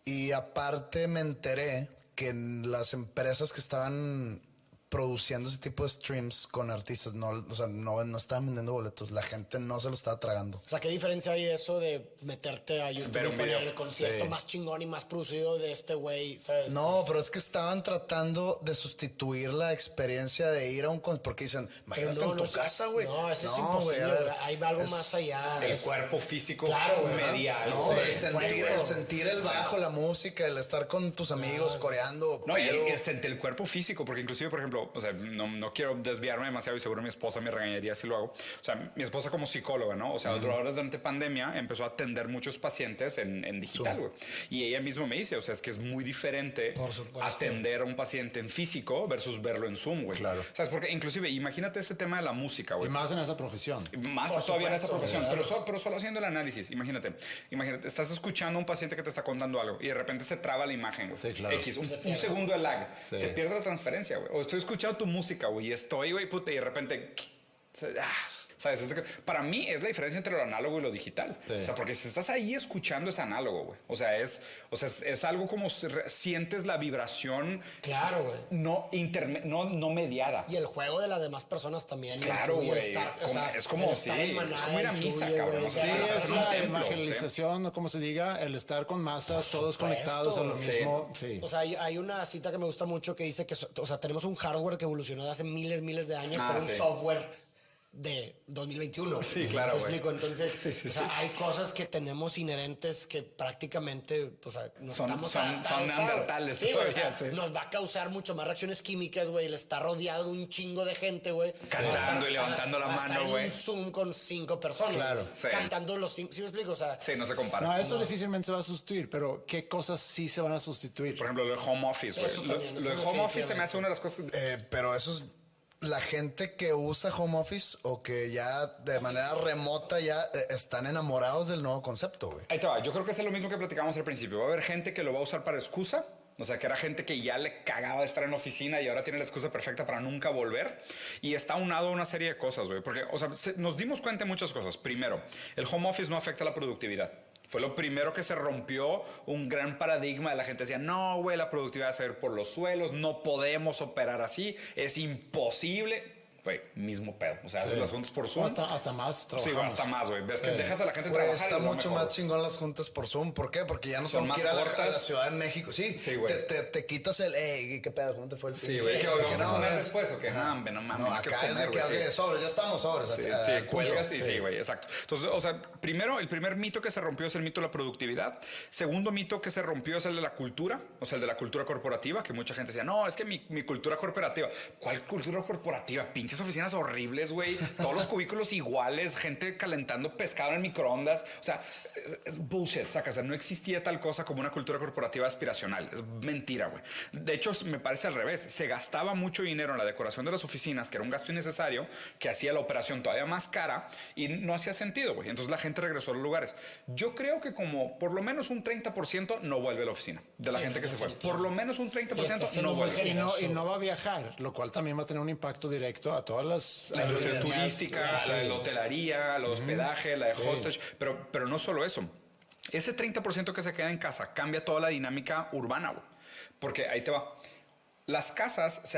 Y aparte me enteré que las empresas que estaban produciendo ese tipo de streams con artistas no estaban vendiendo boletos. La gente no se lo estaba tragando. O sea, ¿qué diferencia hay eso de meterte a YouTube Ver y un poner video? el concierto Sí. más chingón y más producido de este güey? ¿Sabes? No, pero es que estaban tratando de sustituir la experiencia de ir a un concierto. Porque dicen, Pero imagínate en tu casa, güey. No, eso es güey, imposible. a ver, Güey, hay algo más allá. El cuerpo físico Claro, güey. medial. No, güey. el sentir el bajo, la música, el estar con tus amigos coreando. No, y pedo. el cuerpo físico, porque inclusive, por ejemplo, pero, o sea, no quiero desviarme demasiado y seguro mi esposa me regañaría si lo hago. O sea, mi esposa como psicóloga, ¿no? O sea, ahora durante pandemia empezó a atender muchos pacientes en digital, güey. Y ella misma me dice, o sea, es que es muy diferente Por supuesto. atender a un paciente en físico versus verlo en Zoom, güey. Claro. ¿Sabes? Porque inclusive, imagínate este tema de la música, Y güey. más en esa profesión. Más Por todavía en esa supuesto, profesión, claro. pero solo haciendo el análisis. Imagínate, estás escuchando a un paciente que te está contando algo y de repente se traba la imagen, güey. Sí, claro. X, un segundo de lag. Sí. Se pierde la transferencia, güey. O estoy escuchando tu música, güey, y estoy, güey, puta, y de repente... ¿Sabes? Para mí es la diferencia entre lo análogo y lo digital. Sí. O sea, porque si estás ahí escuchando es análogo, güey. O sea, es algo como sientes la vibración Claro, güey. no mediada. Y el juego de las demás personas también. Claro, influye, güey. es como, sí, es como ir a misa, cabrón. Sí, Sí, es en un la templo, evangelización, o como se diga, el estar con masas, todos supuesto. conectados a lo Sí. mismo. Sí. O sea, hay una cita que me gusta mucho que dice que, o sea, tenemos un hardware que evolucionó de hace miles de años, pero un sí. software de 2021. Sí, claro, ¿Me güey. explico? Entonces, o sea, hay cosas que tenemos inherentes que prácticamente, o sea, nos Son estamos neandertales Sí, güey, o sea, todavía, sí. nos va a causar mucho más reacciones químicas, güey. Él está rodeado de un chingo de gente, güey. Cantando y levantando la Va a estar mano, en güey. un Zoom con 5 personas. Claro. güey, Sí. Cantando los 5. ¿Sí me explico? O sea, Sí, no se compara. No, eso difícilmente se va a sustituir, pero ¿qué cosas sí se van a sustituir? Por ejemplo, lo de home office, güey. Eso Lo también, eso de home office se me hace definitivamente. una de las cosas... Pero eso es la gente que usa home office o que ya de manera remota ya están enamorados del nuevo concepto, güey. Ahí te va. Yo creo que es lo mismo que platicamos al principio. Va a haber gente que lo va a usar para excusa. O sea, que era gente que ya le cagaba de estar en la oficina y ahora tiene la excusa perfecta para nunca volver. Y está unado a una serie de cosas, güey. Porque, o sea, nos dimos cuenta de muchas cosas. Primero, el home office no afecta la productividad. Fue lo primero que se rompió un gran paradigma de la gente. Decía, no, güey, la productividad va a ser por los suelos, no podemos operar así, es imposible. Güey, mismo pedo. O sea, haces las juntas por Zoom. Hasta más Sí, trabajamos. güey, hasta más, güey. Ves que dejas a la gente Güey, trabajar. está y es lo mucho mejor. más chingón las juntas por Zoom. ¿Por qué? Porque ya no Son tengo que ir más a la cortas. Ciudad de México. Sí, Sí, güey. te quitas el, hey, ¿qué pedo? ¿Cómo te fue el fin? Sí, güey. ¿Qué vamos a no, comer no. después o qué? No, hombre, no mames. No, hay que acá es comer, de que güey, sí. sobres, ya estamos sobres. Sí, punto. cuelgas y sí, güey, exacto. Entonces, o sea, primero, el primer mito que se rompió es el mito de la productividad. Segundo mito que se rompió es el de la cultura, o sea, el de la cultura corporativa, que mucha gente decía, no, es que mi cultura corporativa. ¿Cuál cultura corporativa? Pinches oficinas horribles, güey. Todos los cubículos iguales, gente calentando pescado en el microondas. O sea, es bullshit, saca. O sea, no existía tal cosa como una cultura corporativa aspiracional. Es mentira, güey. De hecho, me parece al revés. Se gastaba mucho dinero en la decoración de las oficinas, que era un gasto innecesario, que hacía la operación todavía más cara y no hacía sentido, güey. Entonces la gente regresó a los lugares. Yo creo que como por lo menos un 30% no vuelve a la oficina de la gente que se fue. Por lo menos un 30% siendo no muy vuelve. Y no va a viajar, lo cual también va a tener un impacto directo a todas las... La industria aerolíneas. turística, Sí. la de la hotelería, la de hospedaje, la de hostage, pero no solo eso. Ese 30% que se queda en casa cambia toda la dinámica urbana, güey. Porque ahí te va. Las casas se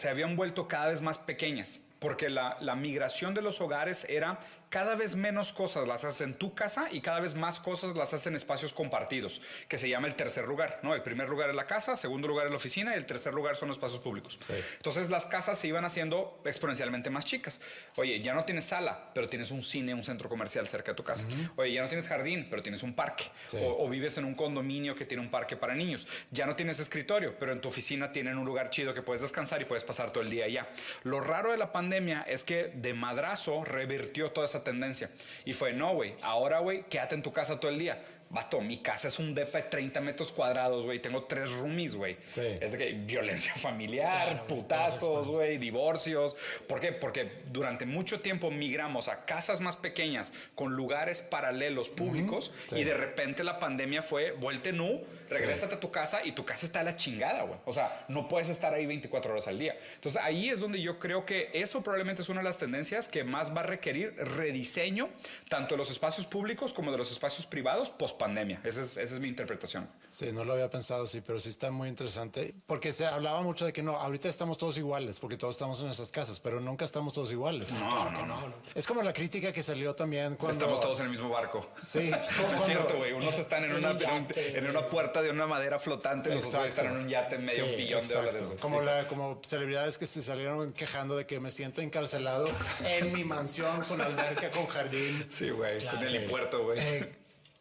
habían vuelto cada vez más pequeñas. Porque la migración de los hogares era cada vez menos cosas las haces en tu casa y cada vez más cosas las haces en espacios compartidos, que se llama el tercer lugar, ¿no? El primer lugar es la casa, segundo lugar es la oficina y el tercer lugar son los espacios públicos. Sí. Entonces las casas se iban haciendo exponencialmente más chicas. Oye, ya no tienes sala, pero tienes un cine, un centro comercial cerca de tu casa. Oye, ya no tienes jardín, pero tienes un parque. Sí. O vives en un condominio que tiene un parque para niños. Ya no tienes escritorio, pero en tu oficina tienen un lugar chido que puedes descansar y puedes pasar todo el día allá. Lo raro de la pandemia es que de madrazo revirtió toda esa tendencia. Y fue, no, güey, ahora, güey, quédate en tu casa todo el día. Vato, mi casa es un depa de 30 metros cuadrados, güey. Tengo 3 roomies, güey. Sí. Es de que violencia familiar, Claro, güey, putazos, güey, divorcios. ¿Por qué? Porque durante mucho tiempo migramos a casas más pequeñas con lugares paralelos públicos Sí. y de repente la pandemia fue vuelte nu, regrésate a tu casa y tu casa está a la chingada, güey. O sea, no puedes estar ahí 24 horas al día. Entonces ahí es donde yo creo que eso probablemente es una de las tendencias que más va a requerir rediseño tanto de los espacios públicos como de los espacios privados post pandemia. Esa es mi interpretación. Sí, no lo había pensado así, pero sí está muy interesante. Porque se hablaba mucho de que no, ahorita estamos todos iguales, porque todos estamos en nuestras casas, pero nunca estamos todos iguales. No. Es como la crítica que salió también cuando... Estamos todos en el mismo barco. Sí. Es cierto, güey. Unos están en una yate. puerta de una madera flotante, los otros Exacto. están en un yate en medio Sí, billón de exacto. dólares. güey. Como, Sí. como celebridades que se salieron quejando de que me siento encarcelado en mi mansión con alberca, con jardín. Sí, güey. Claro, en el sí. puerto, güey.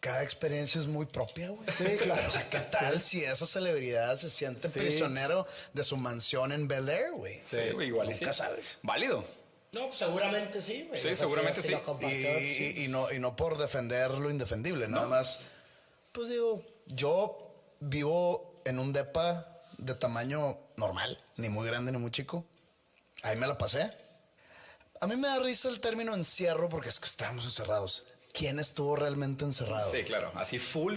cada experiencia es muy propia, güey. Sí, claro. O sea, ¿qué tal si esa celebridad se siente prisionero de su mansión en Bel Air, güey? Sí, güey, igual y sí. Nunca sabes. Válido. No, pues seguramente sí, güey. Sí, O sea, seguramente si sí. lo compartió, sí. Y no por defender lo indefendible, nada más. Pues digo, yo vivo en un depa de tamaño normal, ni muy grande ni muy chico. Ahí me la pasé. A mí me da risa el término encierro porque es que estábamos encerrados. ¿Quién estuvo realmente encerrado? Sí, claro. Así full.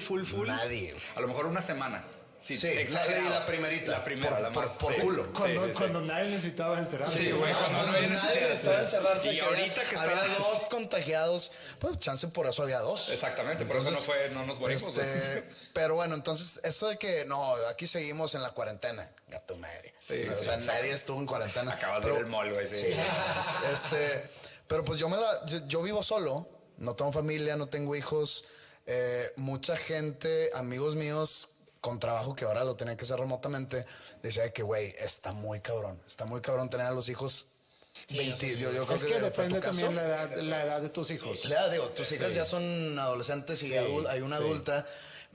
Nadie. A lo mejor una semana. Sí, Sí, exagerado. la primerita. La primera, la más. por sí. culo. Cuando nadie necesitaba encerrarse. Sí, güey, cuando no había nadie necesidad. necesitaba encerrarse. Y que ahorita que había está- dos contagiados, pues chance por eso había dos. Exactamente, por eso no nos morimos. güey. Pero bueno, entonces, eso de que no, aquí seguimos en la cuarentena, gato madre. Sí, O sea, nadie estuvo en cuarentena. Acabas de Pero- ver el mall, güey. Sí. Sí, pero pues yo vivo solo, no tengo familia, no tengo hijos. Mucha gente, amigos míos con trabajo que ahora lo tenían que hacer remotamente, decía que, güey, está muy cabrón tener a los hijos. 20, yo creo Es que fue depende tu caso. también la edad de tus hijos. Ya, digo, tus hijas ya son adolescentes y Sí, hay una sí. adulta,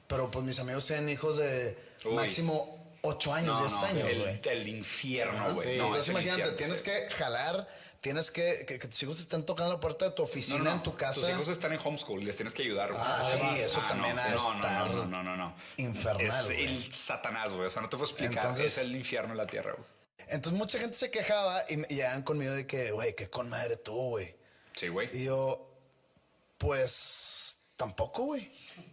pero pues mis amigos tienen hijos de Uy. máximo 8 años, 10 años, güey. el infierno, güey. sí. No, Entonces es el imagínate, infierno, tienes sí. que jalar, tienes que tus hijos estén tocando la puerta de tu oficina en tu casa. Tus hijos están en homeschool, les tienes que ayudar. güey. Ah, sí, eso también ha de estar no. infernal, Es güey. el satanás, güey. O sea, no te puedo explicar. Entonces- es el infierno en la tierra, güey. Entonces mucha gente se quejaba y llegaban conmigo de que, güey, qué con madre tú, güey. Sí, güey. Y yo, pues tampoco, güey.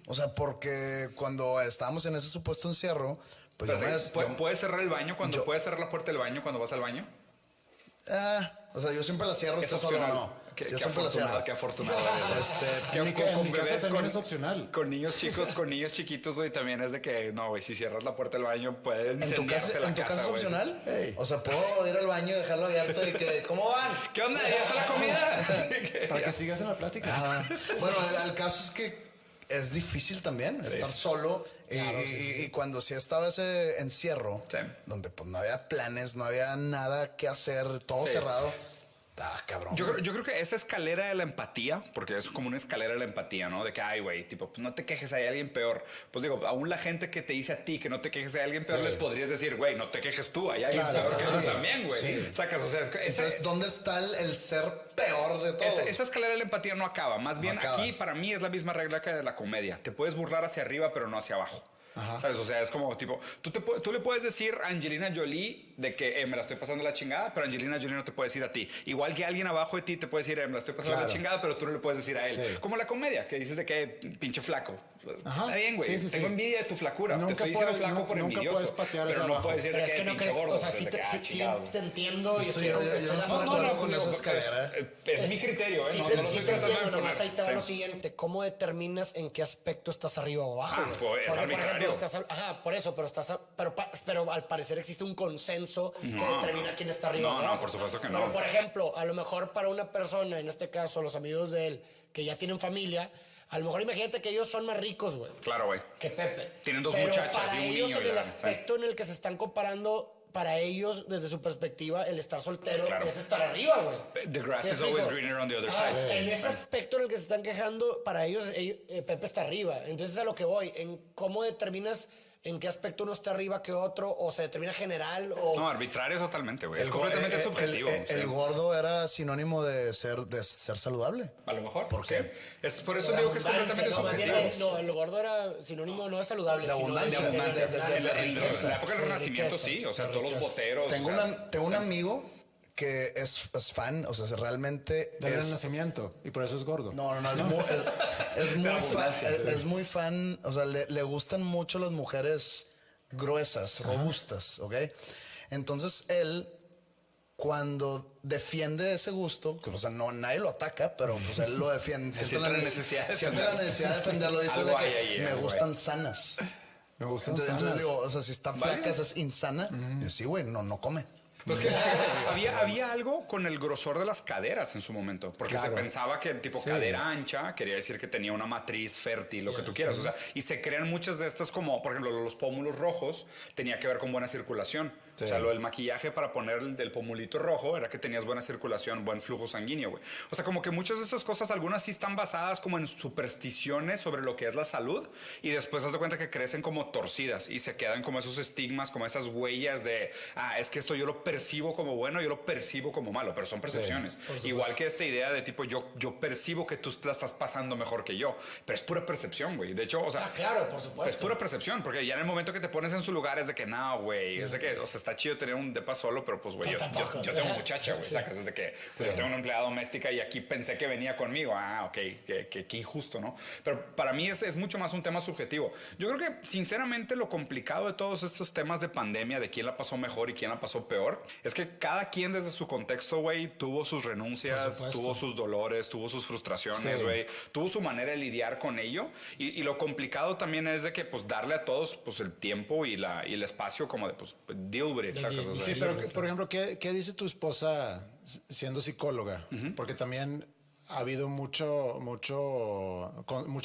O sea, porque cuando estábamos en ese supuesto encierro, pues Espérate, ¿puedes cerrar el baño cuando puedes cerrar la puerta del baño cuando vas al baño? o sea, yo siempre la cierro, Es usted solo opcional. no. Qué Yo siempre la cierro. afortunado eres. En mi casa bebés, también es opcional. Con niños chicos, con niños chiquitos, güey, también es de que, no, güey, si cierras la puerta del baño puede ¿En tu incendiarse casa, la en tu casa es güey. opcional? Ey. O sea, puedo ir al baño y dejarlo abierto y que, ¿cómo van? ¿Qué onda? ¿Ya está la comida? Para que sigas en la plática. Bueno, el caso es que es difícil también estar solo y cuando sí estaba ese encierro, Sí. donde pues no había planes, no había nada que hacer, todo Sí. cerrado. Cabrón. Yo creo que esa escalera de la empatía, porque es como una escalera de la empatía, ¿no? De que, ay, güey, tipo, pues no te quejes, hay alguien peor. Pues digo, aún la gente que te dice a ti que no te quejes, hay alguien peor, les podrías decir, güey, no te quejes tú, hay alguien Claro, peor que sí. tú también, güey. Sí. Sacas, o sea, Entonces, ¿dónde está el ser peor de todos? esa escalera de la empatía no acaba. Más bien, acaba. aquí para mí es la misma regla que de la comedia. Te puedes burlar hacia arriba, pero no hacia abajo. ¿Sabes? O sea, es como tipo, tú le puedes decir a Angelina Jolie de que me la estoy pasando la chingada, pero Angelina Jolie no te puede decir a ti. Igual que alguien abajo de ti te puede decir, me la estoy pasando la Claro. chingada, pero tú no le puedes decir a él. Sí. Como la comedia, que dices de que pinche flaco. Ajá. Está bien, güey. Sí, sí, Tengo sí. envidia de tu flacura. Nunca te estoy diciendo puedes- flaco por nunca envidioso. puedes patear pero hacia no abajo. puedes decir Pero de es que no pinche crees, gordo. o sea, pues, sí de te, que, sí, chingado. te entiendo y Yo estoy no estoy estoy de de acuerdo. acuerdo con digo, esa escalera. Es mi criterio, ¿eh? Sí, No, sí, no lo sí, estoy sí, tratando de entiendo, nomás imponer. ahí te va lo Sí. siguiente. ¿Cómo determinas en qué aspecto estás arriba o abajo? Ah, güey? pues, es Porque, por arbitrario. ejemplo, por eso, pero al parecer existe un consenso que determina quién está arriba No, o no, abajo. por supuesto que no. Pero, por ejemplo, a lo mejor para una persona, en este caso, los amigos de él, que ya tienen familia, a lo mejor imagínate que ellos son más ricos, güey, Claro, güey. que Pepe. Tienen dos Pero muchachas para y un ellos, niño en el ya, aspecto en el que se están comparando, para ellos, desde su perspectiva, el estar soltero Claro. es estar arriba, güey. The grass ¿Sí is explico? always greener on the other Ajá, side. en ese aspecto en el que se están quejando, para ellos, Pepe está arriba. Entonces, a lo que voy, en cómo determinas en qué aspecto uno está arriba que otro, o se determina general, o... No, arbitrario totalmente, güey. Es El completamente el- subjetivo. el- sí. el gordo era sinónimo de ser saludable. A lo mejor. ¿Por sí. qué? Es por eso digo que es completamente No, más bien, subjetivo. no, el gordo era sinónimo no de saludable, De sino abundancia, De abundancia. de En la riqueza. época del Sí, Renacimiento, riqueza. sí. O sea, De todos los riqueza. boteros. Tengo, o sea, tengo un amigo que es fan, o sea, realmente Del es... nacimiento. Y por eso es gordo. No, es muy fan, o sea, le gustan mucho las mujeres gruesas, robustas, ¿ok? Entonces él, cuando defiende ese gusto, que o sea, no, nadie lo ataca, pero pues él lo defiende, siente la necesidad de defenderlo, dice Algo de hay que ahí, me güey. gustan sanas. Me gustan Entonces sanas. digo, o sea, si está Vale. flaca, es insana. Yo, sí, güey, no come. Pues que había algo con el grosor de las caderas en su momento, porque Claro. se pensaba que tipo Sí. cadera ancha quería decir que tenía una matriz fértil, lo que tú quieras, o sea, y se crean muchas de estas como, por ejemplo, los pómulos rojos tenía que ver con buena circulación, Sí. O sea, lo del maquillaje para poner el del pomulito rojo era que tenías buena circulación, buen flujo sanguíneo, güey. O sea, como que muchas de esas cosas, algunas sí están basadas como en supersticiones sobre lo que es la salud y después haz de cuenta que crecen como torcidas y se quedan como esos estigmas, como esas huellas de, es que esto yo lo percibo como bueno, yo lo percibo como malo, pero son percepciones. Igual que esta idea de tipo, yo percibo que tú la estás pasando mejor que yo, pero es pura percepción, güey. De hecho, o sea, claro, por supuesto. es pura percepción, porque ya en el momento que te pones en su lugar es de que, no, güey, es de que, o sea, está chido tener un depa solo, pero pues, güey, yo tengo muchacha, güey, sacas, es de que yo tengo una empleada doméstica y aquí pensé que venía conmigo, ok, qué injusto, ¿no? Pero para mí es mucho más un tema subjetivo. Yo creo que, sinceramente, lo complicado de todos estos temas de pandemia, de quién la pasó mejor y quién la pasó peor, es que cada quien desde su contexto, güey, tuvo sus renuncias, tuvo sus dolores, tuvo sus frustraciones, güey, tuvo su manera de lidiar con ello y lo complicado también es de que, pues, darle a todos, pues, el tiempo y el espacio como de, pues, deal with it, ¿sacas? O sea, Sí, pero por ejemplo, ¿qué dice tu esposa siendo psicóloga? Porque también ha habido mucha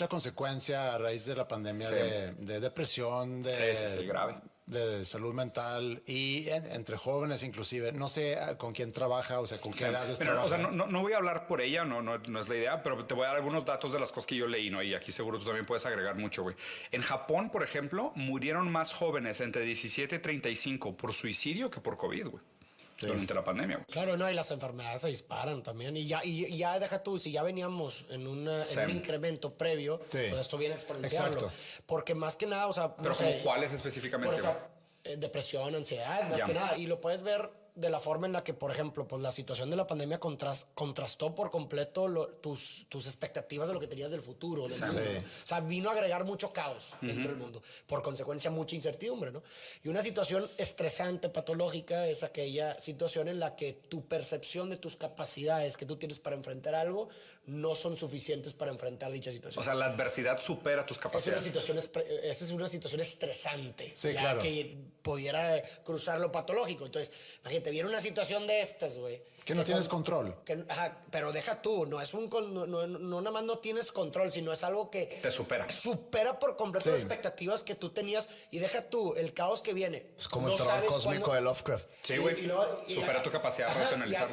consecuencia a raíz de la pandemia de depresión, sí, grave. De salud mental y entre jóvenes inclusive. No sé con quién trabaja, o sea, con qué edades trabaja. O sea, no voy a hablar por ella, no es la idea, pero te voy a dar algunos datos de las cosas que yo leí, ¿no? Y aquí seguro tú también puedes agregar mucho, güey. En Japón, por ejemplo, murieron más jóvenes entre 17 y 35 por suicidio que por COVID, güey. Durante la pandemia, güey. Claro, no, y las enfermedades se disparan también. Y ya deja tú, si ya veníamos en un incremento previo, pues esto viene a exponenciarlo. Exacto. Porque más que nada, o sea... Pero como cuáles específicamente, güey. Depresión, ansiedad, más que nada. Y lo puedes ver de la forma en la que, por ejemplo, pues la situación de la pandemia contrastó por completo tus expectativas de lo que tenías del futuro, del mundo. O sea, vino a agregar mucho caos dentro del mundo. Por consecuencia, mucha incertidumbre, ¿no? Y una situación estresante, patológica, es aquella situación en la que tu percepción de tus capacidades que tú tienes para enfrentar algo no son suficientes para enfrentar dicha situación. O sea, la adversidad supera tus capacidades. Esa es una situación estresante. Sí, ya claro. que pudiera cruzar lo patológico. Entonces, imagínate, viene una situación de estas, güey. Que no tienes control. Pero deja tú, no nada más no tienes control, sino es algo que... Te supera. Supera por completo las expectativas que tú tenías y deja tú el caos que viene. Es como el terror cósmico de Lovecraft. Sí, güey. Supera tu capacidad de racionalizar.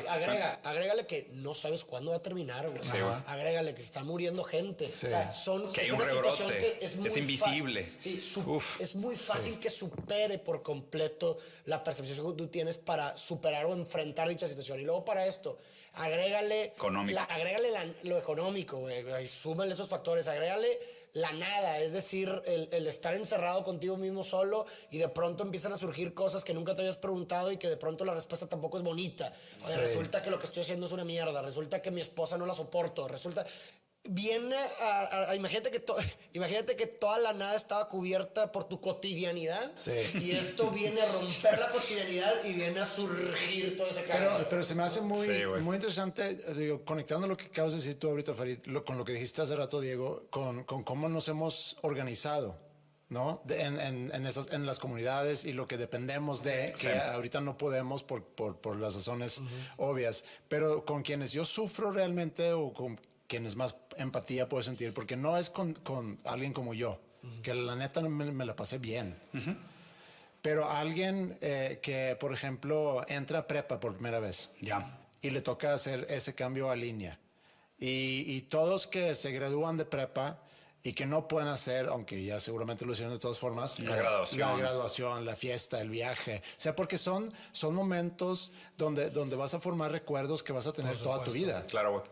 Agrégale que no sabes cuándo va a terminar, güey. Sí, güey. Agrégale que está muriendo gente. Sí. O sea, que hay es un una situación rebrote, que es invisible. Es muy fácil que supere por completo la percepción que tú tienes para superar o enfrentar dicha situación. Y luego para esto, agrégale lo económico, güey. Súmale esos factores, agrégale la nada, es decir, el estar encerrado contigo mismo solo y de pronto empiezan a surgir cosas que nunca te habías preguntado y que de pronto la respuesta tampoco es bonita. Oye, resulta que lo que estoy haciendo es una mierda, resulta que mi esposa no la soporto, resulta... Viene imagínate que toda la nada estaba cubierta por tu cotidianidad y esto viene a romper la cotidianidad y viene a surgir todo ese cambio. Pero se me hace muy interesante, digo, conectando lo que acabas de decir tú ahorita, Farid, con lo que dijiste hace rato, Diego, con cómo nos hemos organizado, ¿no? En las comunidades y lo que dependemos de, que ahorita no podemos por las razones obvias, pero con quienes yo sufro realmente o con quienes más empatía puedo sentir, porque no es con alguien como yo, que la neta me la pasé bien. Pero alguien que, por ejemplo, entra a prepa por primera vez y le toca hacer ese cambio a línea. Y todos que se gradúan de prepa y que no pueden hacer, aunque ya seguramente lo hicieron de todas formas, la graduación, la fiesta, el viaje. O sea, porque son momentos donde vas a formar recuerdos que vas a tener toda tu vida. Claro, güey.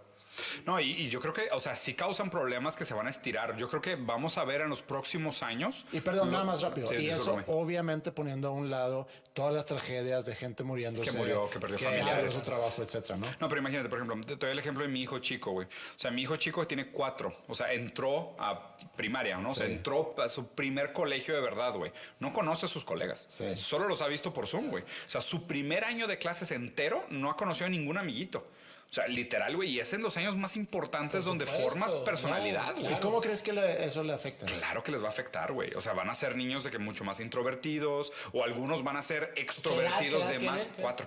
No, y yo creo que, o sea, sí causan problemas que se van a estirar. Yo creo que vamos a ver en los próximos años. Y perdón, nada más rápido. Y eso, obviamente, poniendo a un lado todas las tragedias de gente muriéndose. Que murió, que perdió familiares. Perdió su trabajo, etcétera, ¿no? No, pero imagínate, por ejemplo, te doy el ejemplo de mi hijo chico, güey. O sea, mi hijo chico tiene 4. O sea, entró a primaria, ¿no? O sea, entró a su primer colegio de verdad, güey. No conoce a sus colegas. Solo los ha visto por Zoom, güey. O sea, su primer año de clases entero no ha conocido a ningún amiguito. O sea, literal, güey, y es en los años más importantes donde formas personalidad, güey. ¿Y cómo crees que eso le afecta? Claro que les va a afectar, güey. O sea, van a ser niños de que mucho más introvertidos o algunos van a ser extrovertidos de más. 4.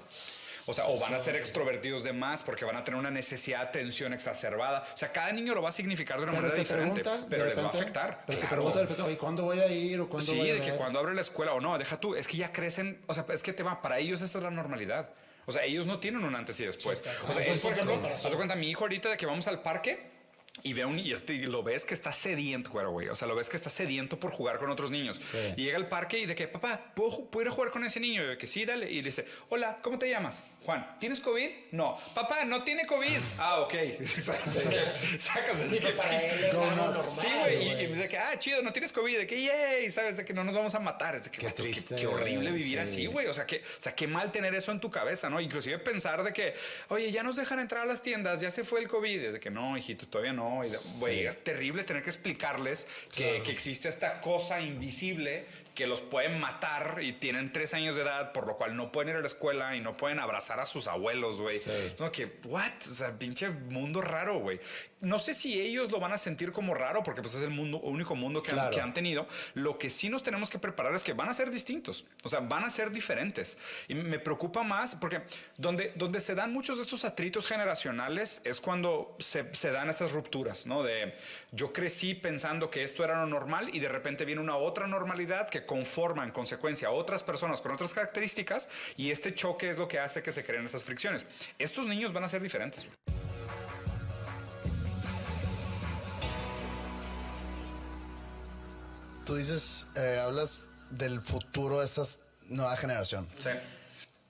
O sea, o van a ser extrovertidos de más porque van a tener una necesidad de atención exacerbada. O sea, cada niño lo va a significar de una manera diferente, pero les va a afectar. Pero te Claro. pregunta de repente, oye, ¿cuándo voy a ir o cuándo Sí, voy a de ver? que cuando abre la escuela o no, deja tú, es que ya crecen, o sea, es que para ellos esta es la normalidad. O sea, ellos no tienen un antes y después. Sí, está O sea, claro. él, por ejemplo, Comparación. haz de cuenta, mi hijo ahorita de que vamos al parque y ve y lo ves que está sediento, güey. O sea, lo ves que está sediento por jugar con otros niños. Y llega al parque y de que, papá, ¿puedo ir a jugar con ese niño? Y de que sí, dale. Y le dice, hola, ¿cómo te llamas? Juan, ¿tienes COVID? No. Papá, no tiene COVID. Ah, ok. Sacas así que Para él es algo normal. Sí, güey. Y de que, chido, no tienes COVID. De que, yay, ¿sabes? De que no nos vamos a matar. Es de que, Qué vato, triste, qué horrible vivir sí. así, güey. O sea, qué mal tener eso en tu cabeza, ¿no? Inclusive pensar de que, oye, ya nos dejan entrar a las tiendas, ya se fue el COVID. De que no, hijito, todavía no. Y güey, es terrible tener que explicarles que existe esta cosa invisible que los pueden matar y tienen 3 años de edad, por lo cual no pueden ir a la escuela y no pueden abrazar a sus abuelos, güey. Sí. Es como que, what? O sea, pinche mundo raro, güey. No sé si ellos lo van a sentir como raro, porque pues es el único mundo que, Claro. que han tenido. Lo que sí nos tenemos que preparar es que van a ser distintos. O sea, van a ser diferentes. Y me preocupa más porque donde se dan muchos de estos atritos generacionales es cuando se dan estas rupturas, ¿no? De yo crecí pensando que esto era lo normal y de repente viene una otra normalidad que conforma en consecuencia a otras personas con otras características y este choque es lo que hace que se creen esas fricciones. Estos niños van a ser diferentes. Tú dices, hablas del futuro de esta nueva generación. Sí.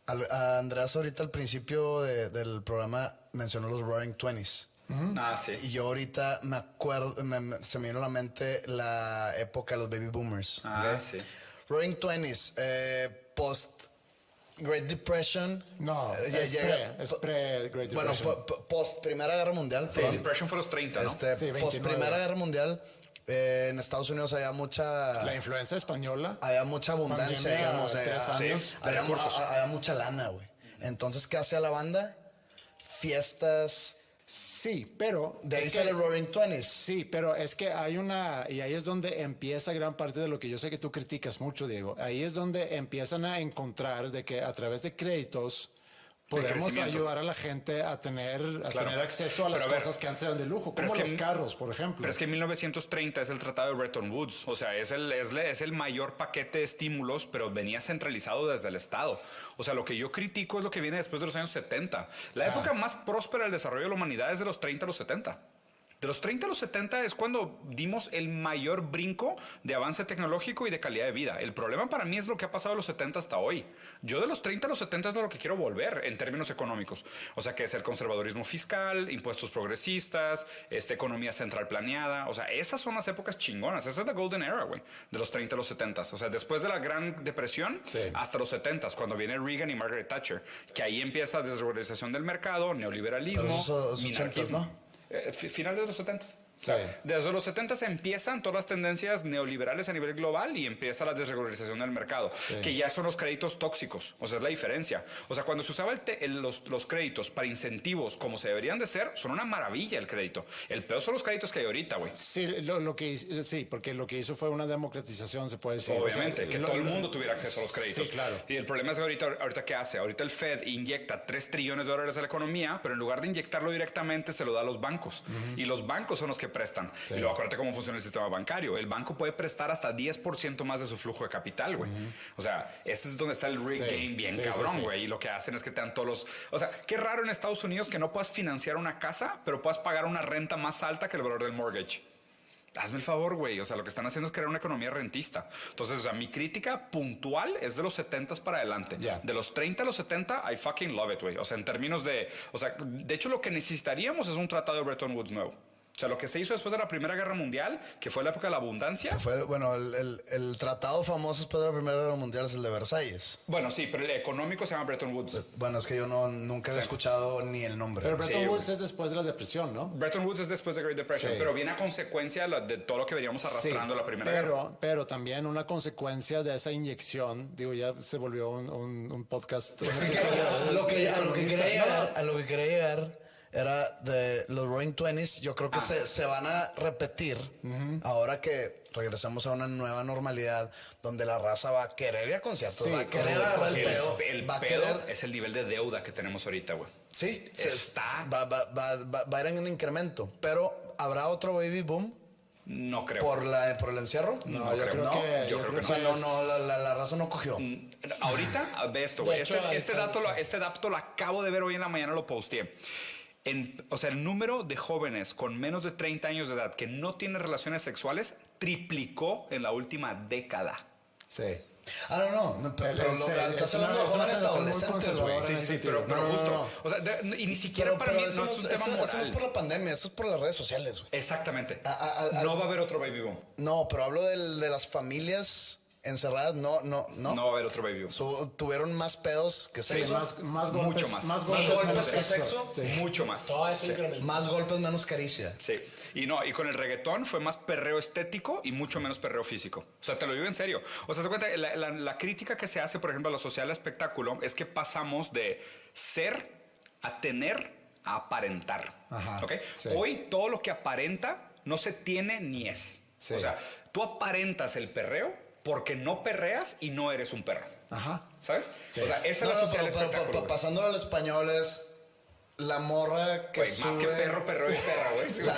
A Andrés ahorita al principio del programa mencionó los Roaring Twenties. Sí. Y yo ahorita me acuerdo, se me vino a la mente la época de los baby boomers. ¿ok? Sí. Roaring Twenties, post Great Depression. No, es pre-Great Depression. Bueno, post Primera Guerra Mundial. Sí, perdón. Depression fue los 30, ¿no? Sí, Post 29. Primera Guerra Mundial, en Estados Unidos había mucha... La influencia española. Había mucha abundancia, Pandemia, digamos. 3 años Sí. de recursos. Había mucha lana, güey. Entonces, ¿qué hacía la banda? Fiestas. Sí, pero... De ahí es sale que- Roaring Twenties. Sí, pero es que hay una... Y ahí es donde empieza gran parte de lo que yo sé que tú criticas mucho, Diego. Ahí es donde empiezan a encontrar de que a través de créditos podemos crecimiento. ayudar a la gente a tener acceso a las Pero a ver, cosas que antes eran de lujo, pero como es que- los carros, por ejemplo. Pero es que en 1930 es el Tratado de Bretton Woods, o sea, es el mayor paquete de estímulos, pero venía centralizado desde el Estado. O sea, lo que yo critico es lo que viene después de los años 70. La época más próspera del desarrollo de la humanidad es de los 30 a los 70. De los 30 a los 70 es cuando dimos el mayor brinco de avance tecnológico y de calidad de vida. El problema para mí es lo que ha pasado de los 70 hasta hoy. Yo de los 30 a los 70 es de lo que quiero volver en términos económicos. O sea, que es el conservadurismo fiscal, impuestos progresistas, economía central planeada. O sea, esas son las épocas chingonas. Esa es la golden era, güey, de los 30 a los 70. O sea, después de la Gran Depresión Sí. hasta los 70, cuando viene Reagan y Margaret Thatcher, que ahí empieza desregularización del mercado, neoliberalismo, Pero esos 80s, minarquismo. ¿no? Final de los 70. Sí. Desde los 70 empiezan todas las tendencias neoliberales a nivel global y empieza la desregularización del mercado, que ya son los créditos tóxicos. O sea, es la diferencia. O sea, cuando se usaba los créditos para incentivos como se deberían de ser, son una maravilla el crédito. El peor son los créditos que hay ahorita, güey. Sí, sí, porque lo que hizo fue una democratización, se puede decir. Obviamente, O sea, que todo el mundo tuviera acceso a los créditos. Sí, claro. Y el problema es que ahorita ¿qué hace? Ahorita el Fed inyecta $3 trillones a la economía, pero en lugar de inyectarlo directamente, se lo da a los bancos. Y los bancos son los que prestan. Sí. Y luego acuérdate cómo funciona el sistema bancario. El banco puede prestar hasta 10% más de su flujo de capital, güey. O sea, ese es donde está el rig Sí, game bien sí, cabrón, sí, sí. güey. Y lo que hacen es que te dan todos los... O sea, qué raro en Estados Unidos que no puedas financiar una casa, pero puedas pagar una renta más alta que el valor del mortgage. Hazme el favor, güey. O sea, lo que están haciendo es crear una economía rentista. Entonces, o sea, mi crítica puntual es de los 70s para adelante. Ya. De los 30 a los 70, I fucking love it, güey. O sea, en términos de... O sea, de hecho, lo que necesitaríamos es un tratado de Bretton Woods nuevo. O sea, lo que se hizo después de la Primera Guerra Mundial, que fue la época de la abundancia. Fue, bueno, el tratado famoso después de la Primera Guerra Mundial es el de Versalles. Bueno, sí, pero el económico se llama Bretton Woods. Bueno, es que yo nunca había escuchado ni el nombre. Pero Bretton Sí, Woods es después de la depresión, ¿no? Bretton Woods es después de Great Depression, Sí. pero viene a consecuencia de todo lo que veníamos arrastrando Sí, la Primera Guerra. pero también una consecuencia de esa inyección, digo, ya se volvió un podcast. A lo que quería llegar era de los Roaring Twenties. Yo creo que se van a repetir ahora que regresamos a una nueva normalidad donde la raza va a querer ir a conciertos, va a querer agarrar el pedo, El va a pedo querer... es el nivel de deuda que tenemos ahorita, güey. Sí, Está- va a ir en un incremento, pero ¿habrá otro baby boom No creo. por el encierro? No, yo creo que... yo creo que O sea, no. la raza no cogió. Ahorita, ve esto, güey. De hecho, Este dato lo acabo de ver hoy en la mañana, lo posteé. O sea, el número de jóvenes con menos de 30 años de edad que no tienen relaciones sexuales triplicó en la última década. Sí. No, pero estás hablando de jóvenes adolescentes, güey. Sí, pero No, justo. no. O sea, y ni siquiera para mí eso no es un tema eso no es moral. por la pandemia, eso es por las redes sociales, güey. Exactamente. No va a haber otro baby boom. No, pero hablo de las familias encerradas, no. No va a haber otro baby boom. Tuvieron más pedos que Sí, sexo. Más Mucho golpes, más. más golpes menos que sexo. Sí. Mucho más. Todo eso incrementó. Más golpes, menos caricia. Sí, y con el reggaetón fue más perreo estético y mucho menos perreo físico. O sea, te lo digo en serio. O sea, se cuenta, la crítica que se hace, por ejemplo, a la social espectáculo es que pasamos de ser a tener a aparentar. Ajá, ¿Ok? sí. Hoy todo lo que aparenta no se tiene ni es. Sí. O sea, tú aparentas el perreo porque no perreas y no eres un perro. Ajá. ¿Sabes? Sí. O sea, esa es la social espectáculo. güey. Pasándolo al español es la morra que Güey, sube... más que perro, perreo y perra, güey. Sí, La,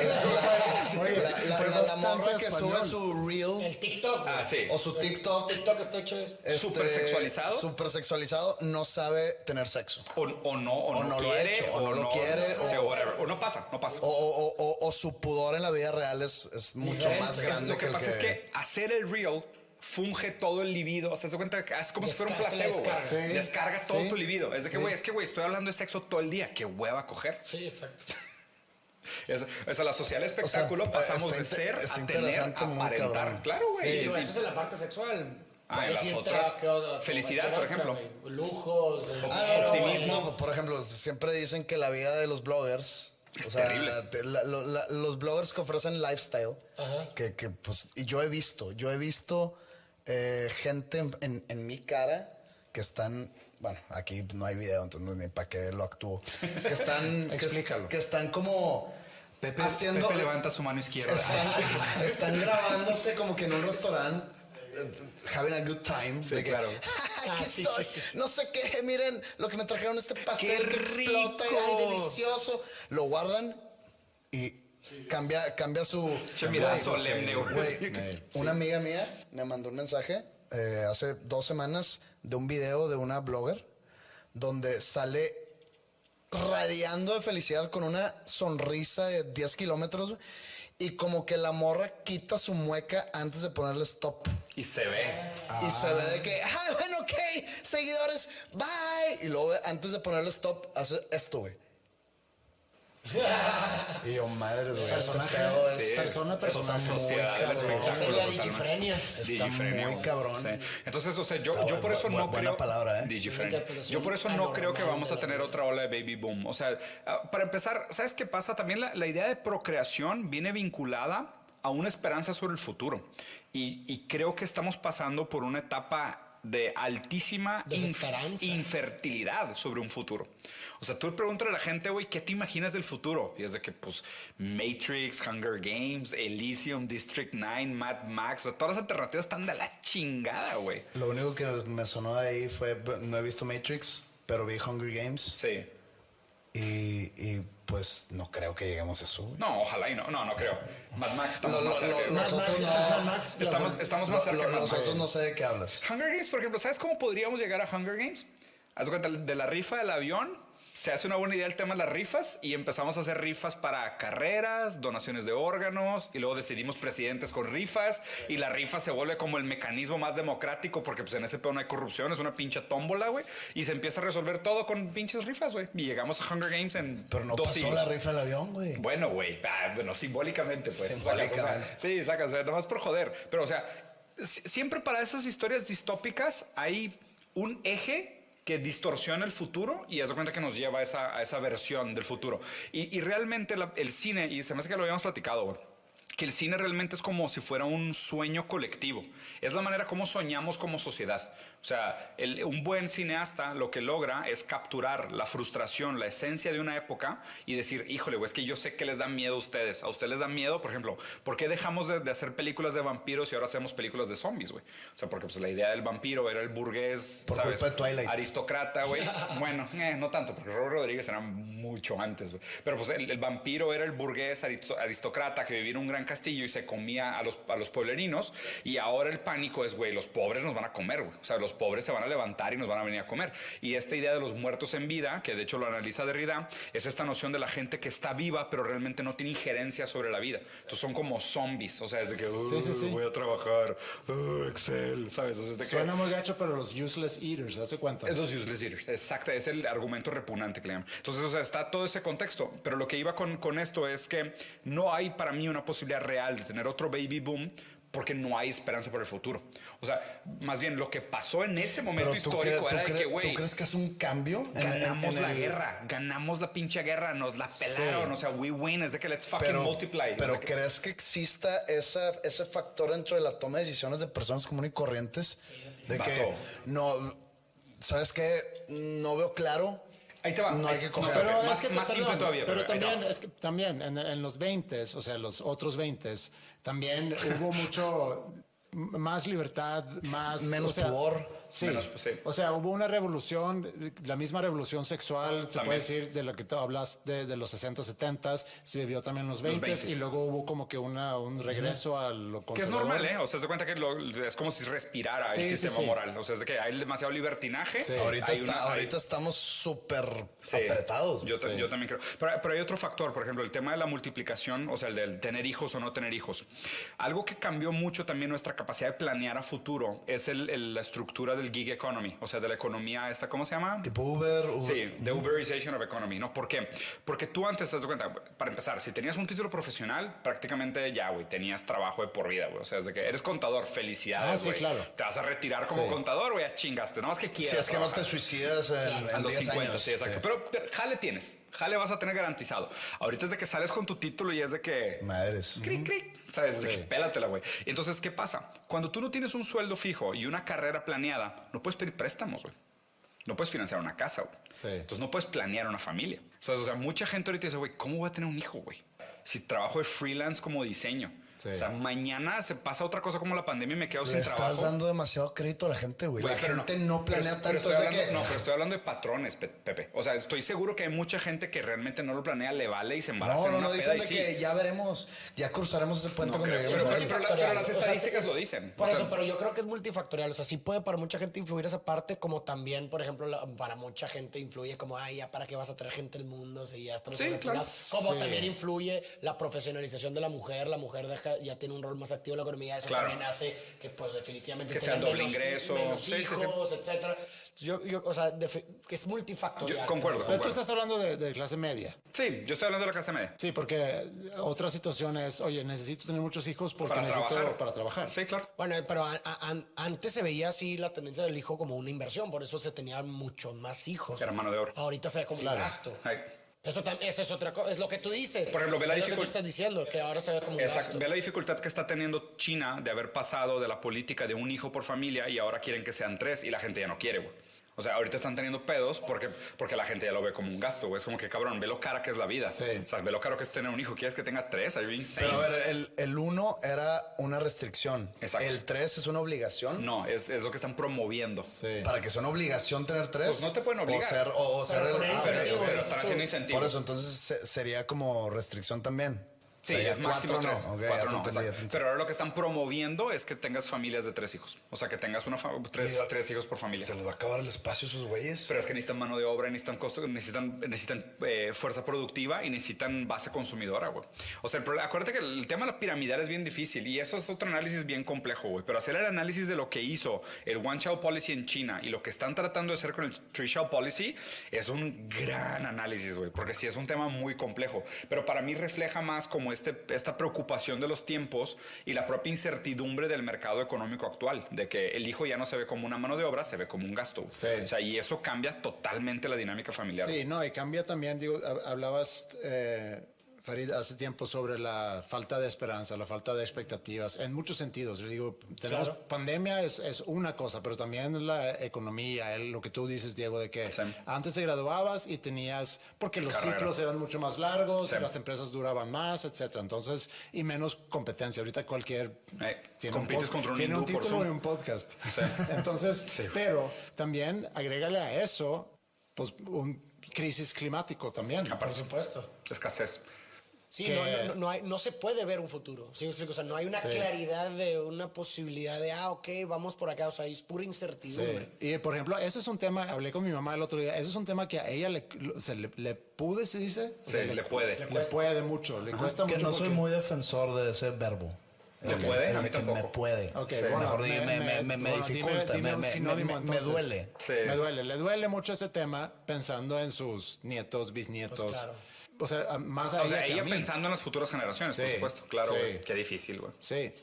güey. Oye, fue la bastante morra que español. sube su reel El TikTok. güey. Ah, sí. o su TikTok. TikTok está hecho eso. Súper sexualizado. Súper sexualizado, no sabe tener sexo. O no lo ha quiere, hecho, o no lo quiere, o sea, o- whatever. O no pasa. O su pudor en la vida real es mucho Diferente. más grande Lo que el pasa es que hacer el reel funge todo el libido. O sea, se cuenta que es como si fuera un Descarga, placebo, güey. descarga. Sí. Descarga todo Sí. tu libido. Es de que, güey, estoy hablando de sexo todo el día. Qué hueva coger. Sí, exacto. Esa la social espectáculo, pasamos está de ser está a tener, interesante, a muy aparentar. cabrón. Claro, güey. Digo, eso es en la parte sexual. Ah, Puedes en las irte otras, a que otra- felicidad, cualquier por otra, ejemplo. güey. Lujos, Optimismo. No, por ejemplo, siempre dicen que la vida de los bloggers. Es o sea, terrible. los bloggers que ofrecen lifestyle, Ajá. que pues, y yo he visto gente en mi cara que están, bueno, aquí no hay video, entonces ni para qué lo actúo, que están, Explícalo. que están como haciendo, Pepe levanta su mano izquierda. están grabándose como que en un restaurante. Having a good time. Sí, de que, claro. Aquí sí, estoy. sí, sí. No sé qué. Miren lo que me trajeron este pastel. ¡Qué que explota. rico! Ay, delicioso. Lo guardan y cambia su Che, mirada Güey, solemne, güey. güey, una amiga mía me mandó un mensaje hace 2 semanas de un video de una blogger donde sale radiando de felicidad con una sonrisa de 10 kilómetros, güey, y como que la morra quita su mueca antes de ponerle stop. Y se ve. Y se ve de que, bueno, ok, seguidores, bye. Y luego antes de ponerle stop, hace esto, güey. Y yo, madres, güey, este Personaje, pedo es... Sí, persona, es sociedad del cabrón. espectáculo. Esa es la totalmente. digifrenia. Está Digifrenia, muy güey. cabrón. Sí. Entonces, o sea, yo Está por eso no buena creo... palabra, ¿eh? Digifrenia. Interpretación Yo por eso no creo que anormal vamos de a la tener vida. otra ola de baby boom. O sea, para empezar, ¿sabes qué pasa? También la idea de procreación viene vinculada a una esperanza sobre el futuro. Y creo que estamos pasando por una etapa de altísima Desesperanza. infertilidad sobre un futuro. O sea, tú preguntas a la gente, güey, ¿qué te imaginas del futuro? Y es de que, pues, Matrix, Hunger Games, Elysium, District 9, Mad Max, o sea, todas las alternativas están de la chingada, güey. Lo único que me sonó de ahí fue, no he visto Matrix, pero vi Hunger Games Sí. y pues no creo que lleguemos a eso, güey. No, ojalá y no creo. Mad Max estamos más cerca. Nosotros no... Estamos más cerca de Mad Max. Nosotros no sé de qué hablas. Hunger Games, por ejemplo, ¿sabes cómo podríamos llegar a Hunger Games? Haz de cuenta, de la rifa del avión, se hace una buena idea el tema de las rifas y empezamos a hacer rifas para carreras, donaciones de órganos y luego decidimos presidentes con rifas y la rifa se vuelve como el mecanismo más democrático porque pues en ese pedo no hay corrupción, es una pinche tómbola, güey, y se empieza a resolver todo con pinches rifas, güey. Y llegamos a Hunger Games en Pero no 2 pasó siglos. la rifa del avión, güey. Bueno, güey, bueno, simbólicamente, pues. Simbólicamente. O sea, sí, saca, o sea, nomás por joder. Pero, o sea, siempre para esas historias distópicas hay un eje que distorsiona el futuro y haz de cuenta que nos lleva a esa versión del futuro. Y realmente el cine, y se me hace que lo habíamos platicado, güey, que el cine realmente es como si fuera un sueño colectivo. Es la manera como soñamos como sociedad. O sea, un buen cineasta lo que logra es capturar la frustración, la esencia de una época y decir, híjole, güey, es que yo sé que les da miedo a ustedes. A ustedes les da miedo, por ejemplo, ¿por qué dejamos de hacer películas de vampiros y ahora hacemos películas de zombies, güey? O sea, porque pues, la idea del vampiro era el burgués, Por ¿sabes? culpa de Twilight. Aristócrata, güey. Bueno, no tanto, porque Robert Rodríguez era mucho antes, güey. Pero pues el vampiro era el burgués aristócrata que vivía en un gran castillo y se comía a los pueblerinos. Y ahora el pánico es, güey, los pobres nos van a comer, güey. O sea, los pobres se van a levantar y nos van a venir a comer. Y esta idea de los muertos en vida, que de hecho lo analiza Derrida, es esta noción de la gente que está viva, pero realmente no tiene injerencia sobre la vida. Entonces son como zombies. O sea, es de que sí. voy a trabajar, Excel, ¿sabes? O sea, es de que, Suena muy gacho, pero los useless eaters, ¿hace cuánto? es los useless eaters, exacto, es el argumento repugnante que le llaman. Entonces, o sea, está todo ese contexto, pero lo que iba con esto es que no hay para mí una posibilidad real de tener otro baby boom porque no hay esperanza por el futuro. O sea, más bien lo que pasó en ese momento histórico era de que, güey, ¿tú crees que es un cambio? ganamos la guerra, ganamos la pinche guerra, nos la pelaron, o sea, we win, es de que let's fucking multiply. Pero Es de que- ¿crees que exista ese factor dentro de la toma de decisiones de personas comunes y corrientes? De que Vato. no, ¿sabes qué? No veo claro. Ahí te va. No hay que coger. pero Pero más, es que más simple perdón, todavía. Pero ahí te va. también, es que también en los 20, o sea, los otros 20, también hubo mucho más libertad, más Menos o sea, pudor. Sí. Sí. O sea, hubo una revolución, la misma revolución sexual, se También. puede decir, de la que tú hablas de los 60, 70, se vivió también en los 20 20s. y luego hubo como que un regreso a lo Que es conservador. normal, ¿eh? O sea, se cuenta que es como si respirara Sí, el sí, sistema sí. moral. O sea, es de que hay demasiado libertinaje. Sí. Ahorita, Hay una- ahorita estamos súper Sí, apretados. Yo también creo. Pero hay otro factor, por ejemplo, el tema de la multiplicación, o sea, el del tener hijos o no tener hijos. Algo que cambió mucho también nuestra capacidad de planear a futuro es la estructura del gig economy, o sea, de la economía esta, ¿cómo se llama? Tipo Uber. Sí, the Uberization of economy, ¿no? ¿Por qué? Porque tú antes, te das cuenta, para empezar, si tenías un título profesional, prácticamente ya, güey, tenías trabajo de por vida, güey. O sea, es de que eres contador, felicidades, Sí, güey. claro. Te vas a retirar como Sí. contador, güey, ya chingaste, no más que quieras Si es que no trabajar. te suicidas A en los 10 50, años. sí, exacto. Pero jale tienes. Jale vas a tener garantizado. Ahorita es de que sales con tu título y es de que... Madres. Cric, cric, ¿sabes? De que pélatela, güey. Y entonces, ¿qué pasa? Cuando tú no tienes un sueldo fijo y una carrera planeada, no puedes pedir préstamos, güey. No puedes financiar una casa, güey. Sí. Entonces no puedes planear una familia. O sea, mucha gente ahorita dice, güey, ¿cómo voy a tener un hijo, güey? Si trabajo de freelance como diseño. Sí. O sea, mañana se pasa otra cosa como la pandemia y me quedo Le sin estás trabajo. dando demasiado crédito a la gente, güey. La Güey, pero gente no planea pero tanto. estoy o sea hablando- que- No, pero estoy hablando de patrones, Pepe. O sea, estoy seguro que hay mucha gente que realmente no lo planea, le vale y se embaraza en No, una dicen peda de y sí. que ya veremos, ya cruzaremos ese puente No cuando creo, lleguemos a pero- él. pero las O sea, estadísticas es- lo dicen. Por O sea, eso, pero yo creo que es multifactorial. O sea, sí puede para mucha gente influir esa parte, como también, por ejemplo, para mucha gente influye como, ay, ya para qué vas a traer gente al mundo si ya estamos Sí, sobrepoblado. claro. Como Sí. también influye la profesionalización de la mujer ya tiene un rol más activo en la economía. Eso Claro. también hace que, pues, definitivamente Que tengan sea doble menos- ingreso. menos Sí, sí, sí. hijos, etcétera. O sea, que es multifactorial. Yo concuerdo. Pero tú estás hablando de clase media. Sí, yo estoy hablando de la clase media. Sí, porque otra situación es, oye, necesito tener muchos hijos porque Para necesito trabajar. para trabajar. Sí, claro. Bueno, pero antes se veía así la tendencia del hijo como una inversión, por eso se tenían muchos más hijos. Era mano de obra. Ahorita se ve como Claro. un gasto. Ay. Eso es otra cosa, es lo que tú dices. Por ejemplo, ve la Es lo que tú dificultad. estás diciendo, que ahora se ve como un Exacto. gasto. Ve la dificultad que está teniendo China de haber pasado de la política de un hijo por familia y ahora quieren que sean 3 y la gente ya no quiere, güey. O sea, ahorita están teniendo pedos porque la gente ya lo ve como un gasto, güey. Es como que, cabrón, ve lo cara que es la vida. Sí. O sea, ve lo caro que es tener un hijo. ¿Quieres que tenga 3? Are you insane? Pero a ver, el 1 era una restricción. Exacto. El 3 es una obligación. No, es lo que están promoviendo. Sí. Para que sea una obligación tener 3. Pues no te pueden obligar. O ser Pero el. poner Pero, incentivos, pero están haciendo incentivos. Por eso, entonces sería como restricción también. Sí, Sería es máximo 4 3. no. Ok, ya 4 te no, entendí, exacto. ya te entendí. Pero ahora lo que están promoviendo es que tengas familias de 3 hijos. O sea, que tengas tres hijos por familia. Se les va a acabar el espacio a esos güeyes. Pero es que necesitan mano de obra, necesitan costo, necesitan fuerza productiva y necesitan base consumidora, güey. O sea, acuérdate que el tema de la piramidal es bien difícil y eso es otro análisis bien complejo, güey. Pero hacer el análisis de lo que hizo el One Child Policy en China y lo que están tratando de hacer con el Three Child Policy es un gran análisis, güey. Porque sí es un tema muy complejo. Pero para mí refleja más como esta preocupación de los tiempos y la propia incertidumbre del mercado económico actual, de que el hijo ya no se ve como una mano de obra, se ve como un gasto. Sí. O sea, y eso cambia totalmente la dinámica familiar. Sí, no, y cambia también, digo, hablabas Farid, hace tiempo sobre la falta de esperanza, la falta de expectativas, en muchos sentidos. Yo digo, tenemos pandemia es una cosa, pero también la economía, lo que tú dices, Diego, de que antes te graduabas y tenías, porque los ciclos eran mucho más largos, las empresas duraban más, etcétera. Entonces, y menos competencia. Ahorita cualquier tiene un título y un podcast. Entonces, pero también agrégale a eso, pues, un crisis climático también. Por supuesto. Escasez. Sí, no se puede ver un futuro. ¿Sí me explico? O sea, no hay una claridad de una posibilidad de, ok, vamos por acá. O sea, es pura incertidumbre. Y, por ejemplo, ese es un tema, hablé con mi mamá el otro día, ese es un tema que a ella le pude, ¿se dice? Sí, le puede. Le puede mucho, le cuesta mucho. Que no soy muy defensor de ese verbo. ¿Le puede? A mí Que tampoco. me puede. Okay, Sí. bueno, Mejor me dificulta, dime un sinónimo, me entonces. duele. Sí. Le duele mucho ese tema pensando en sus nietos, bisnietos. Pues claro. O sea, más a O sea, ella que a ella mí. pensando en las futuras generaciones, por Sí, supuesto. Claro, sí. güey. Qué difícil, güey. Sí.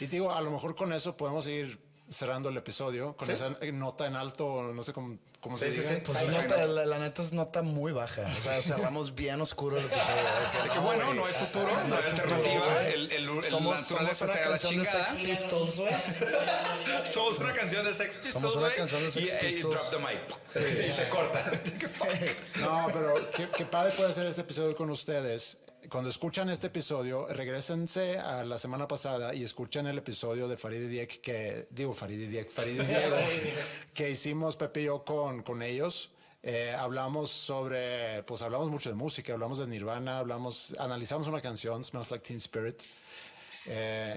Y te digo, a lo mejor con eso podemos ir cerrando el episodio, con esa nota en alto, no sé cómo se Sí, diga. sí. Pues la neta es nota muy baja. O sea, cerramos bien oscuro el episodio. De que bueno, no hay futuro, no hay alternativa. Somos una canción de Sex Pistols, güey. Somos una canción de Sex Pistols. Somos una güey, canción de Sex y Pistols. drop the mic. Sí, se corta. No, pero qué padre puede ser este episodio con ustedes. Cuando escuchan este episodio, regrésense a la semana pasada y escuchen el episodio de Farid y Diego, que hicimos Pepe y yo con ellos. Hablamos mucho de música, hablamos de Nirvana, analizamos una canción, Smells Like Teen Spirit.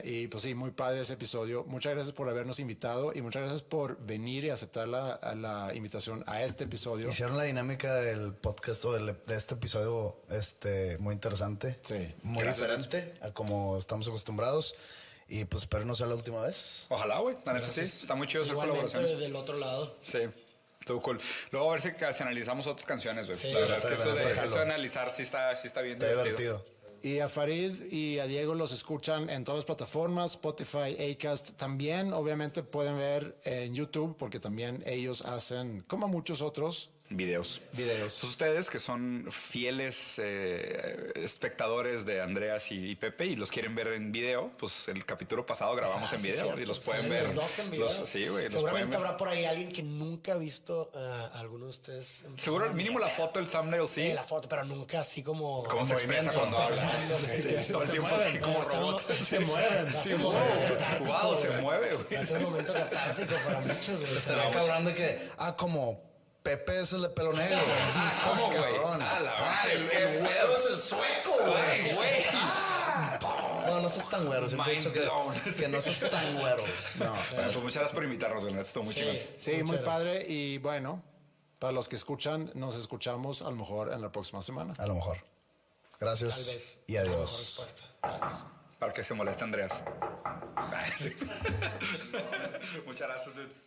Y pues sí, muy padre ese episodio. Muchas gracias por habernos invitado y muchas gracias por venir y aceptar la invitación a este episodio. Hicieron la dinámica del podcast o de este episodio muy interesante. Sí. Muy diferente a como estamos acostumbrados. Y pues espero no sea la última vez. Ojalá, güey. La neta sí. Está muy chido hacer Igualmente colaboraciones. del otro lado. Sí. Estuvo cool. Luego a ver si analizamos otras canciones, güey. Sí, la verdad es que eso jalo. de analizar sí está bien Está divertido. Y a Farid y a Diego los escuchan en todas las plataformas, Spotify, Acast. También, obviamente, pueden ver en YouTube, porque también ellos hacen, como muchos otros, videos. videos. Ustedes que son fieles espectadores de Andreas y Pepe y los quieren ver en video, pues el capítulo pasado grabamos en video y los pueden ver. Los dos en video. Sí, güey. Seguramente habrá por ahí alguien que nunca ha visto a alguno de ustedes. Seguro, el mínimo la foto, el thumbnail, sí. La foto, pero nunca así como. Cómo se expresa cuando habla. Todo el tiempo así como robot. Se mueven. Sí, Wow, se mueve, güey. Es un momento catártico para muchos, güey. Estaría cabrón de que, como Pepe es el de pelo negro. ¿Cómo, güey? Cabrón. El güero es el sueco, Ay, güey. No seas tan güero. Siempre he dicho que no seas tan güero. No, Bueno, pues muchas gracias por invitarnos, güey. Estuvo muy chido. sí, muy Muchas padre. Y bueno, para los que escuchan, nos escuchamos a lo mejor en la próxima semana. A lo mejor. Tal Gracias vez. y adiós. Respuesta. Para que se moleste Andreas. Muchas gracias, dudes.